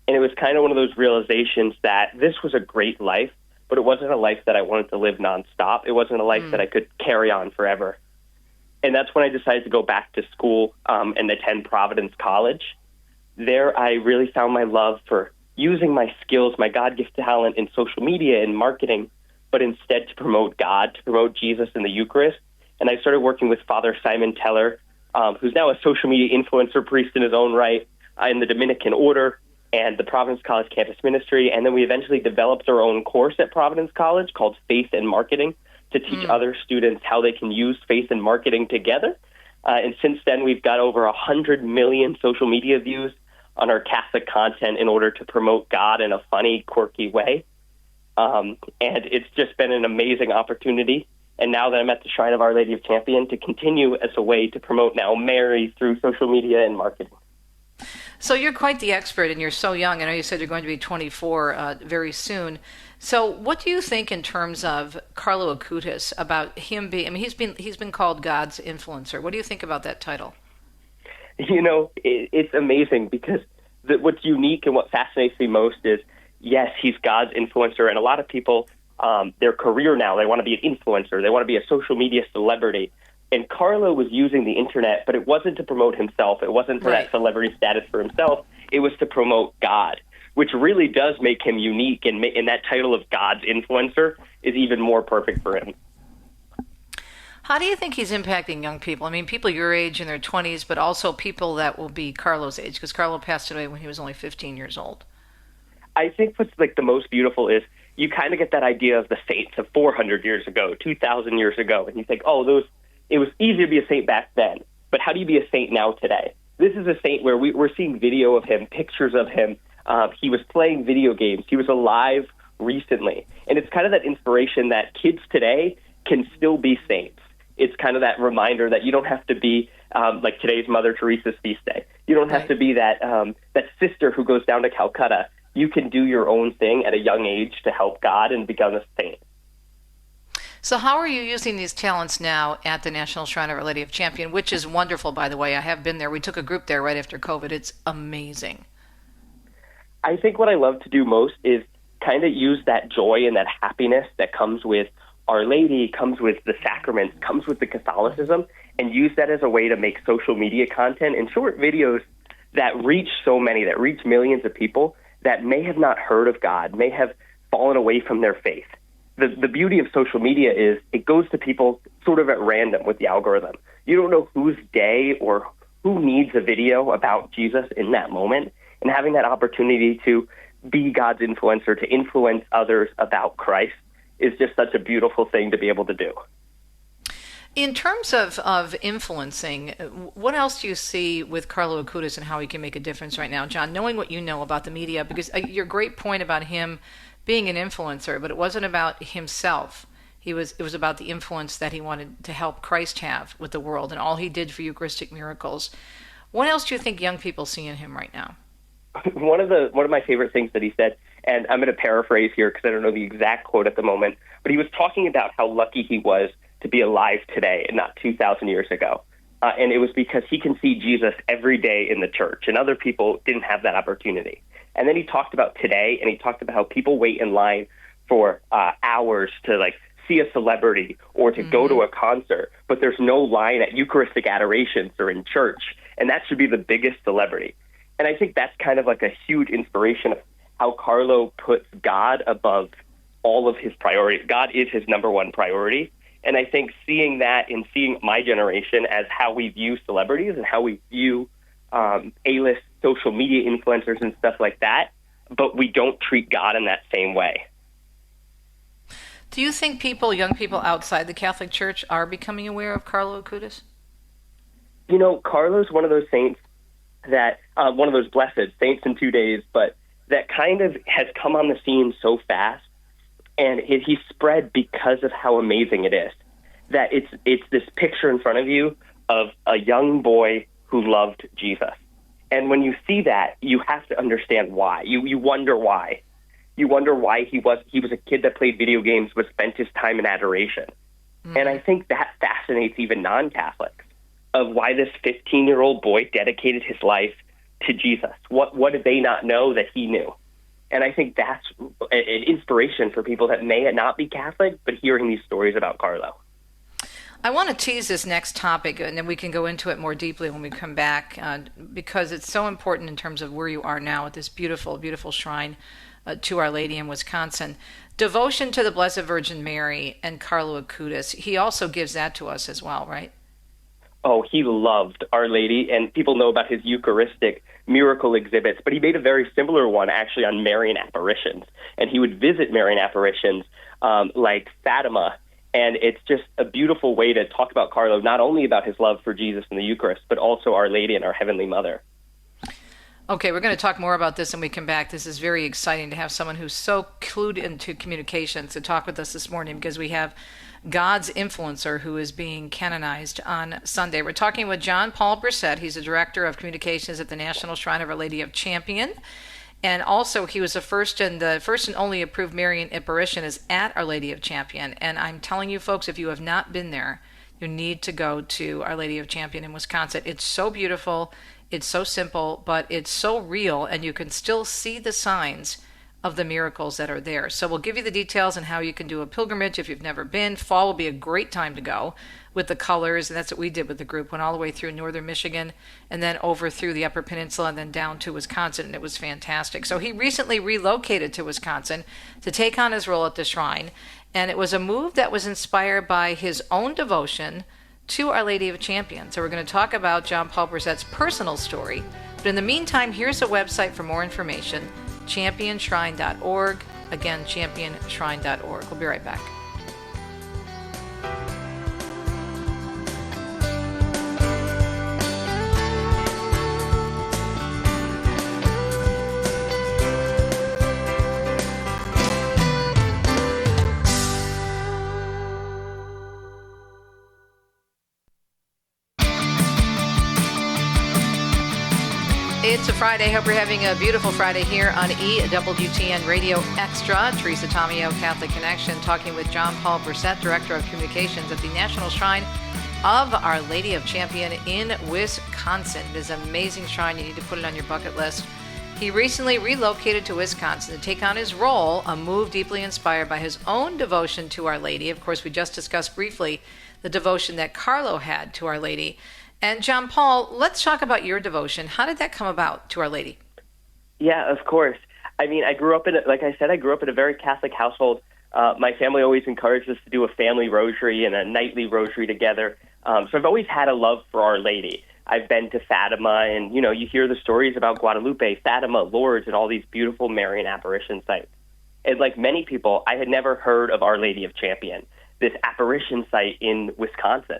And it was kind of one of those realizations that this was a great life, but it wasn't a life that I wanted to live nonstop. It wasn't a life that I could carry on forever. And that's when I decided to go back to school and attend Providence College. There I really found my love for using my skills, my God-gift talent in social media and marketing but instead to promote God, to promote Jesus in the Eucharist. And I started working with Father Simon Teller, who's now a social media influencer priest in his own right, in the Dominican Order and the Providence College Campus Ministry. And then we eventually developed our own course at Providence College called Faith and Marketing to teach other students how they can use faith and marketing together. And since then, we've got over 100 million social media views on our Catholic content in order to promote God in a funny, quirky way. And it's just been an amazing opportunity. And now that I'm at the Shrine of Our Lady of Champion, to continue as a way to promote now Mary through social media and marketing. So you're quite the expert, and you're so young. I know you said you're going to be 24 very soon. So what do you think in terms of Carlo Acutis, about him being, I mean, he's been called God's influencer. What do you think about that title? You know, it's amazing because what's unique and what fascinates me most is, yes, he's God's influencer, and a lot of people, their career now, they want to be an influencer. They want to be a social media celebrity. And Carlo was using the internet, but it wasn't to promote himself. It wasn't for that celebrity status for himself. It was to promote God, which really does make him unique. And that title of God's influencer is even more perfect for him. How do you think he's impacting young people? I mean, people your age in their 20s, but also people that will be Carlo's age, because Carlo passed away when he was only 15 years old. I think what's like the most beautiful is you kind of get that idea of the saints of 400 years ago, 2,000 years ago, and you think, oh, it was easy to be a saint back then, but how do you be a saint now today? This is a saint where we're seeing video of him, pictures of him. He was playing video games. He was alive recently. And it's kind of that inspiration that kids today can still be saints. It's kind of that reminder that you don't have to be like today's Mother Teresa's feast day. You don't have to be that sister who goes down to Calcutta. You can do your own thing at a young age to help God and become a saint. So how are you using these talents now at the National Shrine of Our Lady of Champion, which is wonderful, by the way? I have been there. We took a group there right after COVID. It's amazing. I think what I love to do most is kind of use that joy and that happiness that comes with Our Lady, comes with the sacraments, comes with the Catholicism, and use that as a way to make social media content and short videos that reach so many, that reach millions of people that may have not heard of God, may have fallen away from their faith. The beauty of social media is it goes to people sort of at random with the algorithm. You don't know whose day or who needs a video about Jesus in that moment, and having that opportunity to be God's influencer, to influence others about Christ, is just such a beautiful thing to be able to do. In terms of influencing, what else do you see with Carlo Acutis and how he can make a difference right now? John, knowing what you know about the media, because your great point about him being an influencer, but it wasn't about himself. It was about the influence that he wanted to help Christ have with the world and all he did for Eucharistic miracles. What else do you think young people see in him right now? One of my favorite things that he said, and I'm going to paraphrase here because I don't know the exact quote at the moment, but he was talking about how lucky he was to be alive today and not 2,000 years ago. And it was because he can see Jesus every day in the church, and other people didn't have that opportunity. And then he talked about today, and he talked about how people wait in line for hours to see a celebrity or to go to a concert, but there's no line at Eucharistic adorations or in church, and that should be the biggest celebrity. And I think that's kind of like a huge inspiration of how Carlo puts God above all of his priorities. God is his number one priority. And I think seeing that and seeing my generation as how we view celebrities and how we view A-list social media influencers and stuff like that, but we don't treat God in that same way. Do you think young people outside the Catholic Church are becoming aware of Carlo Acutis? You know, Carlo's one of those saints that, one of those blessed saints in 2 days, but that kind of has come on the scene so fast, and he's spread because of how amazing it is. That it's this picture in front of you of a young boy who loved Jesus. And when you see that, you have to understand why. You wonder why. You wonder why he was a kid that played video games but spent his time in adoration. And I think that fascinates even non-Catholics, of why this 15-year-old boy dedicated his life to Jesus. What did they not know that he knew? And I think that's an inspiration for people that may not be Catholic, but hearing these stories about Carlo. I want to tease this next topic, and then we can go into it more deeply when we come back, because it's so important in terms of where you are now at this beautiful, beautiful shrine to Our Lady in Wisconsin. devotion to the Blessed Virgin Mary and Carlo Acutis. He also gives that to us as well, right? Oh, he loved Our Lady, and people know about his Eucharistic miracle exhibits, but he made a very similar one actually on Marian apparitions. And he would visit Marian apparitions like Fatima, and it's just a beautiful way to talk about Carlo, not only about his love for Jesus and the Eucharist, but also Our Lady and our Heavenly Mother. Okay, we're going to talk more about this when we come back. This is very exciting to have someone who's so clued into communications to talk with us this morning, because we have God's influencer who is being canonized on Sunday. We're talking with John Paul Brissette. He's the Director of Communications at the National Shrine of Our Lady of Champion. And also, he was the first and only approved Marian apparition is at Our Lady of Champion. And I'm telling you, folks, if you have not been there, you need to go to Our Lady of Champion in Wisconsin. It's so beautiful. It's so simple, but it's so real, and you can still see the signs of the miracles that are there. So we'll give you the details on how you can do a pilgrimage if you've never been. Fall will be a great time to go with the colors, and that's what we did with the group. Went all the way through northern Michigan and then over through the Upper Peninsula and then down to Wisconsin, and it was fantastic. So he recently relocated to Wisconsin to take on his role at the shrine, and it was a move that was inspired by his own devotion to Our Lady of Champion. So we're going to talk about John Paul Brissette's personal story. But in the meantime, here's a website for more information, championshrine.org. Again, championshrine.org. We'll be right back. It's a Friday. Hope you're having a beautiful Friday here on EWTN Radio Extra. Teresa Tomeo, Catholic Connection, talking with John Paul Brissette, Director of Communications at the National Shrine of Our Lady of Champion in Wisconsin. It is an amazing shrine. You need to put it on your bucket list. He recently relocated to Wisconsin to take on his role, a move deeply inspired by his own devotion to Our Lady. Of course, we just discussed briefly the devotion that Carlo had to Our Lady. And John Paul, let's talk about your devotion. How did that come about to Our Lady? Yeah, of course. I mean, I grew up in a very Catholic household. My family always encouraged us to do a family rosary and a nightly rosary together. So I've always had a love for Our Lady. I've been to Fatima, and, you know, you hear the stories about Guadalupe, Fatima, Lourdes, and all these beautiful Marian apparition sites. And like many people, I had never heard of Our Lady of Champion, this apparition site in Wisconsin.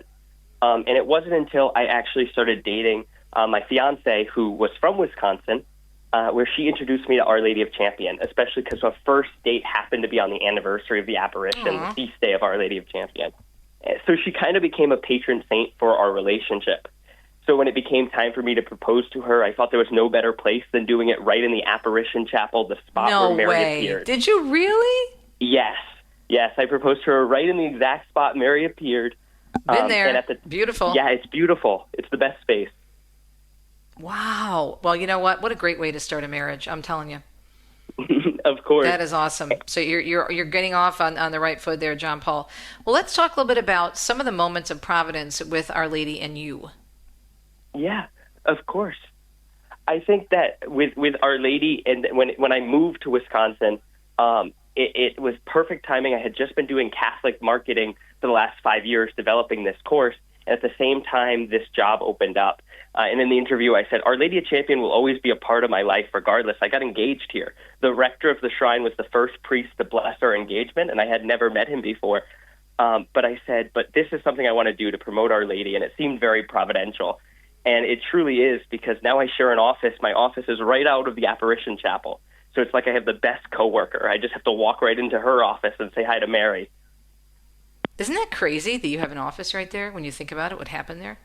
And it wasn't until I actually started dating my fiance, who was from Wisconsin, where she introduced me to Our Lady of Champion, especially because our first date happened to be on the anniversary of the apparition, the feast day of Our Lady of Champion. So she kind of became a patron saint for our relationship. So when it became time for me to propose to her, I thought there was no better place than doing it right in the apparition chapel, the spot where Mary appeared. Did you really? Yes. I proposed to her right in the exact spot Mary appeared. Been there. Beautiful. Yeah, it's beautiful. It's the best space. Wow. Well, you know what? What a great way to start a marriage. I'm telling you. Of course. That is awesome. So you're getting off on the right foot there, John Paul. Well, let's talk a little bit about some of the moments of providence with Our Lady and you. Yeah, of course. I think that with Our Lady, and when I moved to Wisconsin, it was perfect timing. I had just been doing Catholic marketing for the last 5 years, developing this course. And at the same time, this job opened up. And in the interview, I said, Our Lady of Champion will always be a part of my life regardless. I got engaged here. The rector of the shrine was the first priest to bless our engagement, and I had never met him before. But I said, but this is something I want to do to promote Our Lady, and it seemed very providential. And it truly is, because now I share an office. My office is right out of the apparition chapel. So it's like I have the best coworker. I just have to walk right into her office and say hi to Mary. Isn't that crazy that you have an office right there when you think about it, what happened there?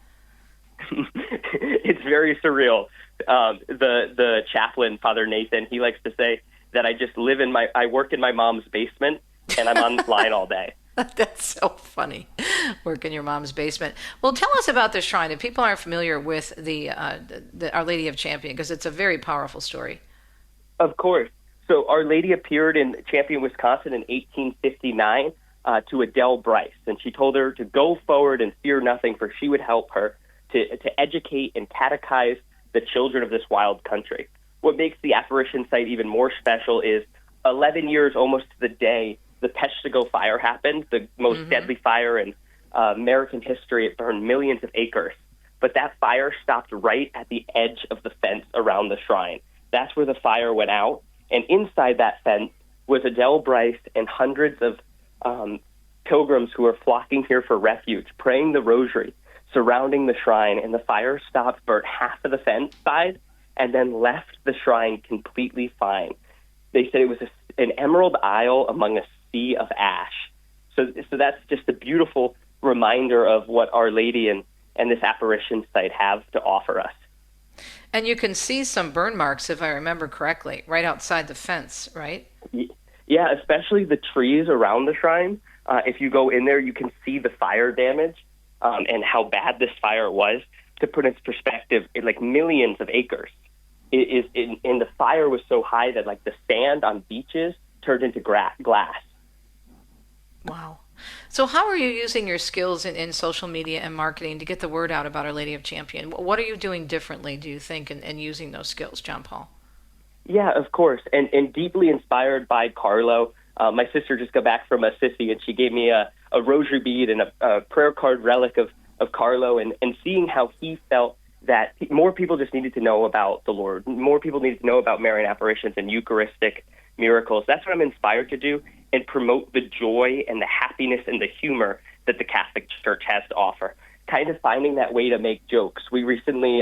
It's very surreal. The chaplain, Father Nathan, he likes to say that I work in my mom's basement and I'm online all day. That's so funny. Work in your mom's basement. Well, tell us about the shrine. If people aren't familiar with the Our Lady of Champion, because it's a very powerful story. Of course. So Our Lady appeared in Champion, Wisconsin in 1859 to Adele Bryce, and she told her to go forward and fear nothing, for she would help her to educate and catechize the children of this wild country. What makes the apparition site even more special is 11 years almost to the day the Peshtigo fire happened, the most deadly fire in American history. It burned millions of acres. But that fire stopped right at the edge of the fence around the shrine. That's where the fire went out. And inside that fence was Adele Bryce and hundreds of pilgrims who were flocking here for refuge, praying the rosary, surrounding the shrine. And the fire stopped, burnt half of the fence side, and then left the shrine completely fine. They said it was an emerald isle among a sea of ash. So that's just a beautiful reminder of what Our Lady and this apparition site have to offer us. And you can see some burn marks, if I remember correctly, right outside the fence, right? Yeah, especially the trees around the shrine. If you go in there, you can see the fire damage and how bad this fire was. To put into perspective, like millions of acres. And the fire was so high that like the sand on beaches turned into glass. Wow. So how are you using your skills in social media and marketing to get the word out about Our Lady of Champion? What are you doing differently, do you think, in using those skills, John Paul? Yeah, of course. And deeply inspired by Carlo. My sister just got back from Assisi, and she gave me a rosary bead and a prayer card relic of Carlo, and seeing how he felt that more people just needed to know about the Lord. More people needed to know about Marian apparitions and Eucharistic miracles. That's what I'm inspired to do, and promote the joy and the happiness and the humor that the Catholic Church has to offer. Kind of finding that way to make jokes. We recently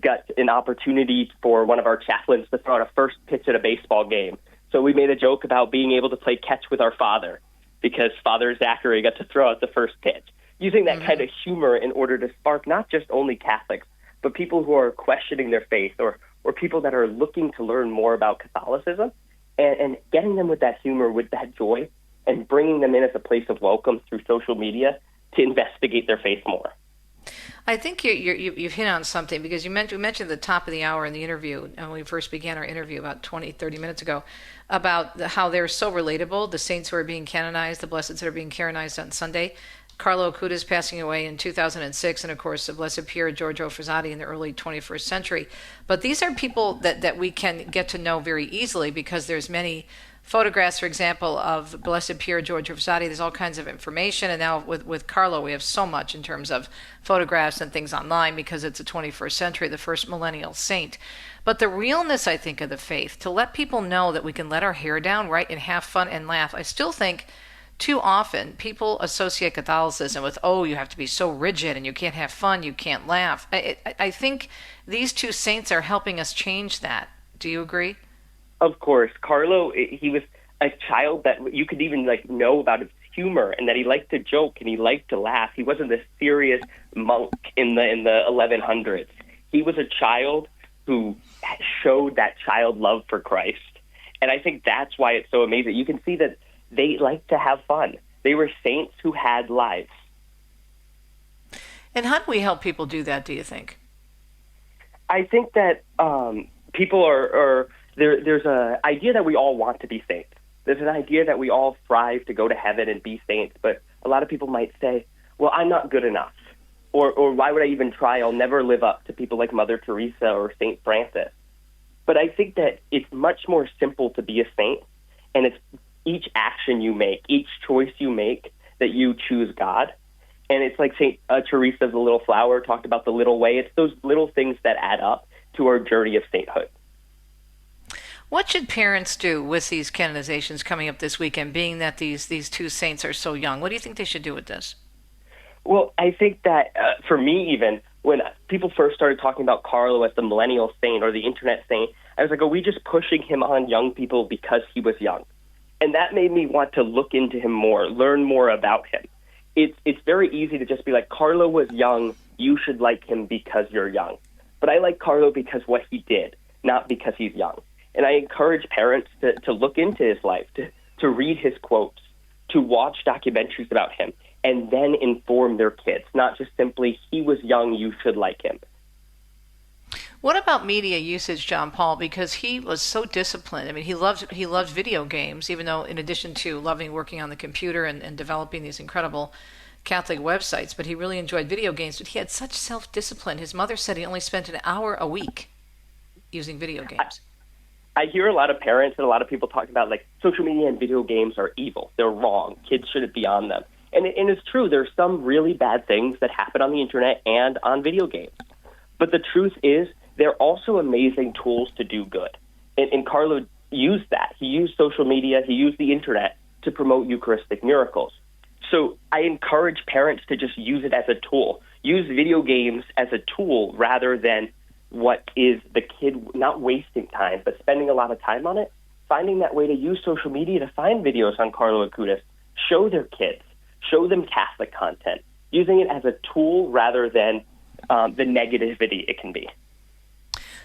got an opportunity for one of our chaplains to throw out a first pitch at a baseball game. So we made a joke about being able to play catch with our father, because Father Zachary got to throw out the first pitch. Using that kind of humor in order to spark not just only Catholics, but people who are questioning their faith, or people that are looking to learn more about Catholicism, and getting them with that humor, with that joy, and bringing them in as a place of welcome through social media to investigate their faith more. I think you've hit on something, because we mentioned at the top of the hour in the interview, when we first began our interview about 30 minutes ago, about how they're so relatable, the saints who are being canonized, the blesseds that are being canonized on Sunday. Carlo Acutis passing away in 2006, and of course the Blessed Pier Giorgio Frassati in the early 21st century. But these are people that we can get to know very easily, because there's many photographs, for example, of Blessed Pier Giorgio Frassati. There's all kinds of information, and now with Carlo we have so much in terms of photographs and things online, because it's the 21st century, the first millennial saint. But the realness, I think, of the faith, to let people know that we can let our hair down, right, and have fun and laugh. I still think too often people associate Catholicism with, you have to be so rigid and you can't have fun, you can't laugh. I think these two saints are helping us change that. Do you agree? Of course. Carlo, he was a child that you could even know about his humor, and that he liked to joke and he liked to laugh. He wasn't this serious monk in the 1100s. He was a child who showed that child love for Christ. And I think that's why it's so amazing. You can see that they like to have fun. They were saints who had lives. And how do we help people do that, do you think? I think that people are there's an idea that we all want to be saints. There's an idea that we all strive to go to heaven and be saints, but a lot of people might say, well, I'm not good enough. Or why would I even try? I'll never live up to people like Mother Teresa or St. Francis. But I think that it's much more simple to be a saint, and it's each action you make, each choice you make, that you choose God. And it's like St. Teresa of the Little Flower talked about the little way. It's those little things that add up to our journey of sainthood. What should parents do with these canonizations coming up this weekend, being that these two saints are so young? What do you think they should do with this? Well, I think that for me, even when people first started talking about Carlo as the millennial saint or the internet saint, I was like, are we just pushing him on young people because he was young? And that made me want to look into him more, learn more about him. It's very easy to just be like, Carlo was young, you should like him because you're young. But I like Carlo because what he did, not because he's young. And I encourage parents to look into his life, to read his quotes, to watch documentaries about him, and then inform their kids, not just simply, he was young, you should like him. What about media usage, John Paul? Because he was so disciplined. I mean, he loved video games, even though in addition to loving working on the computer and developing these incredible Catholic websites, but he really enjoyed video games. But he had such self-discipline. His mother said he only spent an hour a week using video games. I hear a lot of parents and a lot of people talking about like social media and video games are evil. They're wrong. Kids shouldn't be on them. And it's true. There's some really bad things that happen on the internet and on video games. But the truth is they're also amazing tools to do good. And Carlo used that. He used social media. He used the internet to promote Eucharistic miracles. So I encourage parents to just use it as a tool. Use video games as a tool rather than what is the kid not wasting time, but spending a lot of time on it, finding that way to use social media to find videos on Carlo Acutis, show their kids, show them Catholic content, using it as a tool rather than the negativity it can be.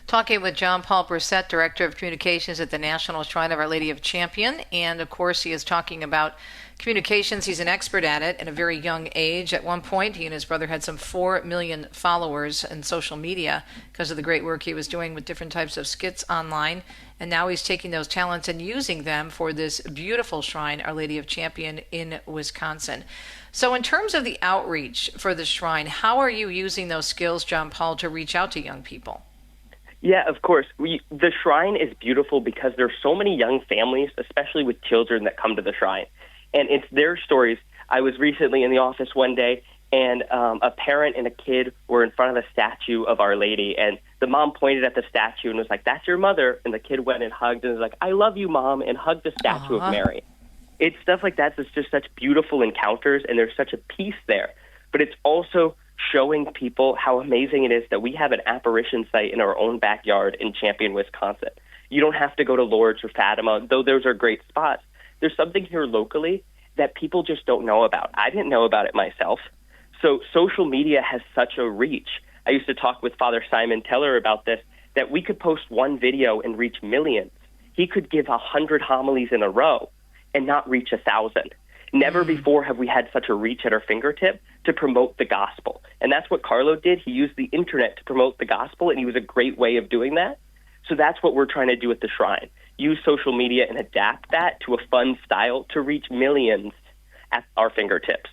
Talking with John Paul Brissette, Director of Communications at the National Shrine of Our Lady of Champion. And, of course, he is talking about communications. He's an expert at it at a very young age. At one point, he and his brother had some 4 million followers in social media because of the great work he was doing with different types of skits online. And now he's taking those talents and using them for this beautiful shrine, Our Lady of Champion, in Wisconsin. So in terms of the outreach for the shrine, how are you using those skills, John Paul, to reach out to young people? Yeah, of course. The shrine is beautiful because there's so many young families, especially with children, that come to the shrine. And it's their stories. I was recently in the office one day, and a parent and a kid were in front of a statue of Our Lady, and the mom pointed at the statue and was like, "That's your mother." And the kid went and hugged and was like, "I love you, Mom," and hugged the statue of Mary. It's stuff like that that's just such beautiful encounters, and there's such a peace there. But it's also showing people how amazing it is that we have an apparition site in our own backyard in Champion, Wisconsin. You don't have to go to Lourdes or Fatima, though those are great spots. There's something here locally that people just don't know about. I didn't know about it myself. So social media has such a reach. I used to talk with Father Simon Teller about this, that we could post one video and reach millions. He could give 100 homilies in a row and not reach 1,000. Never before have we had such a reach at our fingertip to promote the gospel. And that's what Carlo did. He used the internet to promote the gospel, and he was a great way of doing that. So that's what we're trying to do at the shrine. Use social media and adapt that to a fun style to reach millions at our fingertips.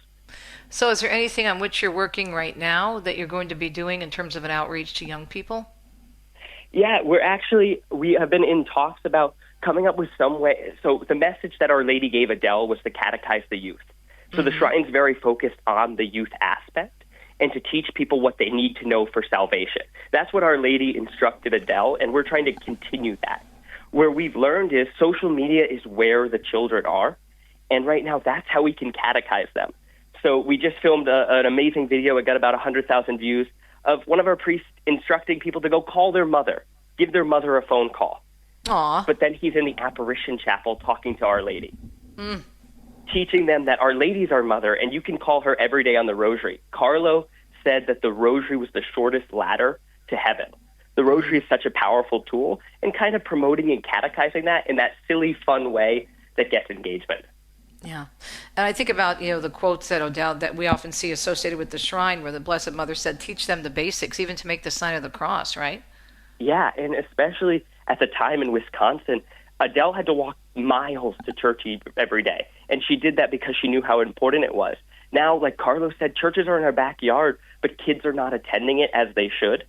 So is there anything on which you're working right now that you're going to be doing in terms of an outreach to young people? Yeah, we have been in talks about coming up with some way. So the message that Our Lady gave Adele was to catechize the youth. So the shrine's very focused on the youth aspect and to teach people what they need to know for salvation. That's what Our Lady instructed Adele, and we're trying to continue that. Where we've learned is social media is where the children are, and right now that's how we can catechize them. So we just filmed an amazing video. It got about 100,000 views of one of our priests instructing people to go call their mother, give their mother a phone call. Aww. But then he's in the apparition chapel talking to Our Lady, teaching them that Our Lady's our mother, and you can call her every day on the rosary. Carlo said that the rosary was the shortest ladder to heaven. The rosary is such a powerful tool, and kind of promoting and catechizing that in that silly, fun way that gets engagement. Yeah. And I think about, the quotes that Odell, that we often see associated with the shrine, where the Blessed Mother said, teach them the basics, even to make the sign of the cross, right? Yeah, and especially at the time in Wisconsin, Adele had to walk miles to church every day, and she did that because she knew how important it was. Now, like Carlo said, churches are in our backyard, but kids are not attending it as they should.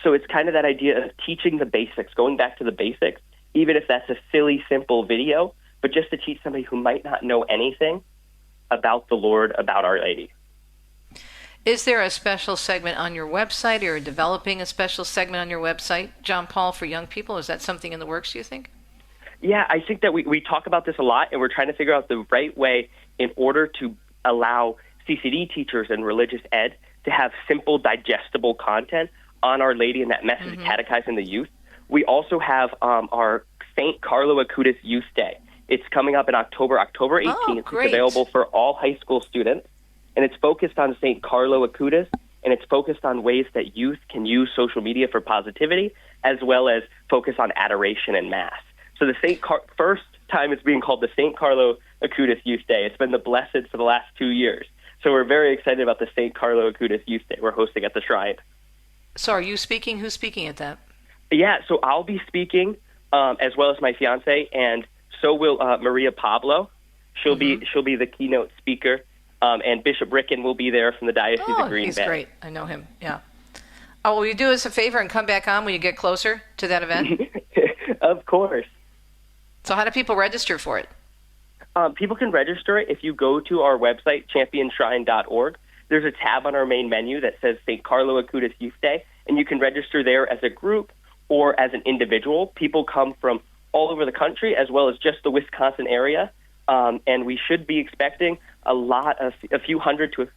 So it's kind of that idea of teaching the basics, going back to the basics, even if that's a silly, simple video, but just to teach somebody who might not know anything about the Lord, about Our Lady. Is there a special segment on your website, or developing a special segment on your website, John Paul, for young people? Is that something in the works, do you think? Yeah, I think that we talk about this a lot, and we're trying to figure out the right way in order to allow CCD teachers and religious ed to have simple, digestible content on Our Lady and that message catechizing the youth. We also have our Saint Carlo Acutis Youth Day. It's coming up in October 18th. Oh, great. It's available for all high school students, and it's focused on Saint Carlo Acutis, and it's focused on ways that youth can use social media for positivity, as well as focus on adoration and Mass. So the first time it's being called the Saint Carlo Acutis Youth Day. It's been the Blessed for the last 2 years. So we're very excited about the Saint Carlo Acutis Youth Day we're hosting at the shrine. So are you speaking? Who's speaking at that? Yeah, so I'll be speaking, as well as my fiance, and so will Maria Pablo. She'll be the keynote speaker, and Bishop Ricken will be there from the Diocese of Green Bay. He's great. I know him. Yeah. Oh, will you do us a favor and come back on when you get closer to that event? Of course. So how do people register for it? People can register if you go to our website, championshrine.org. There's a tab on our main menu that says St. Carlo Acutis Youth Day, and you can register there as a group or as an individual. People come from all over the country as well as just the Wisconsin area, and we should be expecting a few hundred to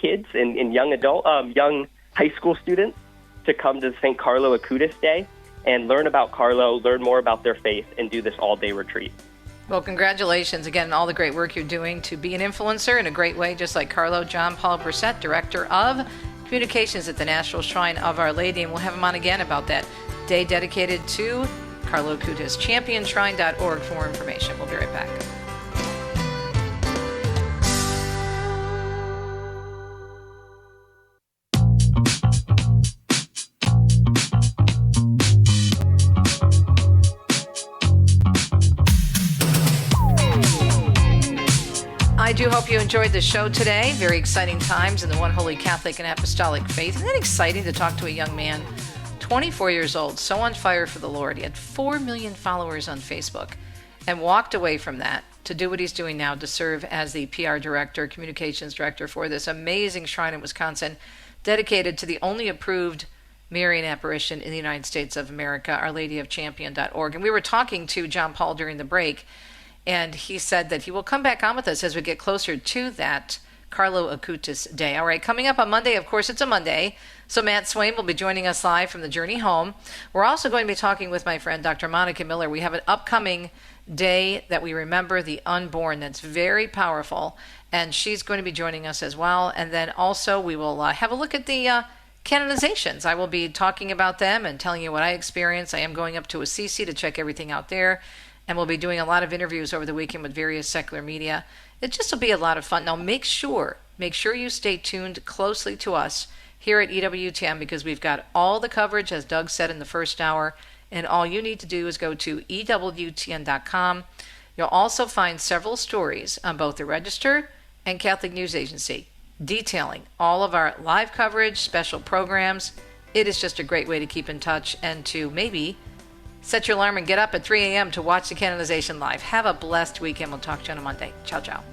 kids and young high school students to come to St. Carlo Acutis Day and learn about Carlo, learn more about their faith, and do this all-day retreat. Well, congratulations again on all the great work you're doing to be an influencer in a great way, just like Carlo. John Paul Brissette, Director of Communications at the National Shrine of Our Lady, and we'll have him on again about that day dedicated to Carlo Acutis. Championshrine.org for more information. We'll be right back. I do hope you enjoyed the show today. Very exciting times in the one holy Catholic and Apostolic faith. Isn't it exciting to talk to a young man, 24 years old, so on fire for the Lord. He had 4 million followers on Facebook and walked away from that to do what he's doing now, to serve as the PR director, communications director for this amazing shrine in Wisconsin, dedicated to the only approved Marian apparition in the United States of America, Our Lady of Champion.org. And we were talking to John Paul during the break, and he said that he will come back on with us as we get closer to that Carlo Acutis Day. All right, coming up on Monday, of course, it's a Monday, so Matt Swain will be joining us live from the journey home. We're also going to be talking with my friend Dr. Monica Miller. We have an upcoming day that we remember the unborn that's very powerful, and she's going to be joining us as well. And then also we will have a look at the canonizations. I will be talking about them and telling you what I experienced. I am going up to Assisi to check everything out there. And we'll be doing a lot of interviews over the weekend with various secular media. It just will be a lot of fun. Now, make sure you stay tuned closely to us here at EWTN, because we've got all the coverage, as Doug said in the first hour, and all you need to do is go to EWTN.com. You'll also find several stories on both the Register and Catholic News Agency detailing all of our live coverage, special programs. It is just a great way to keep in touch and to maybe set your alarm and get up at 3 a.m. to watch the canonization live. Have a blessed weekend. We'll talk to you on a Monday. Ciao, ciao.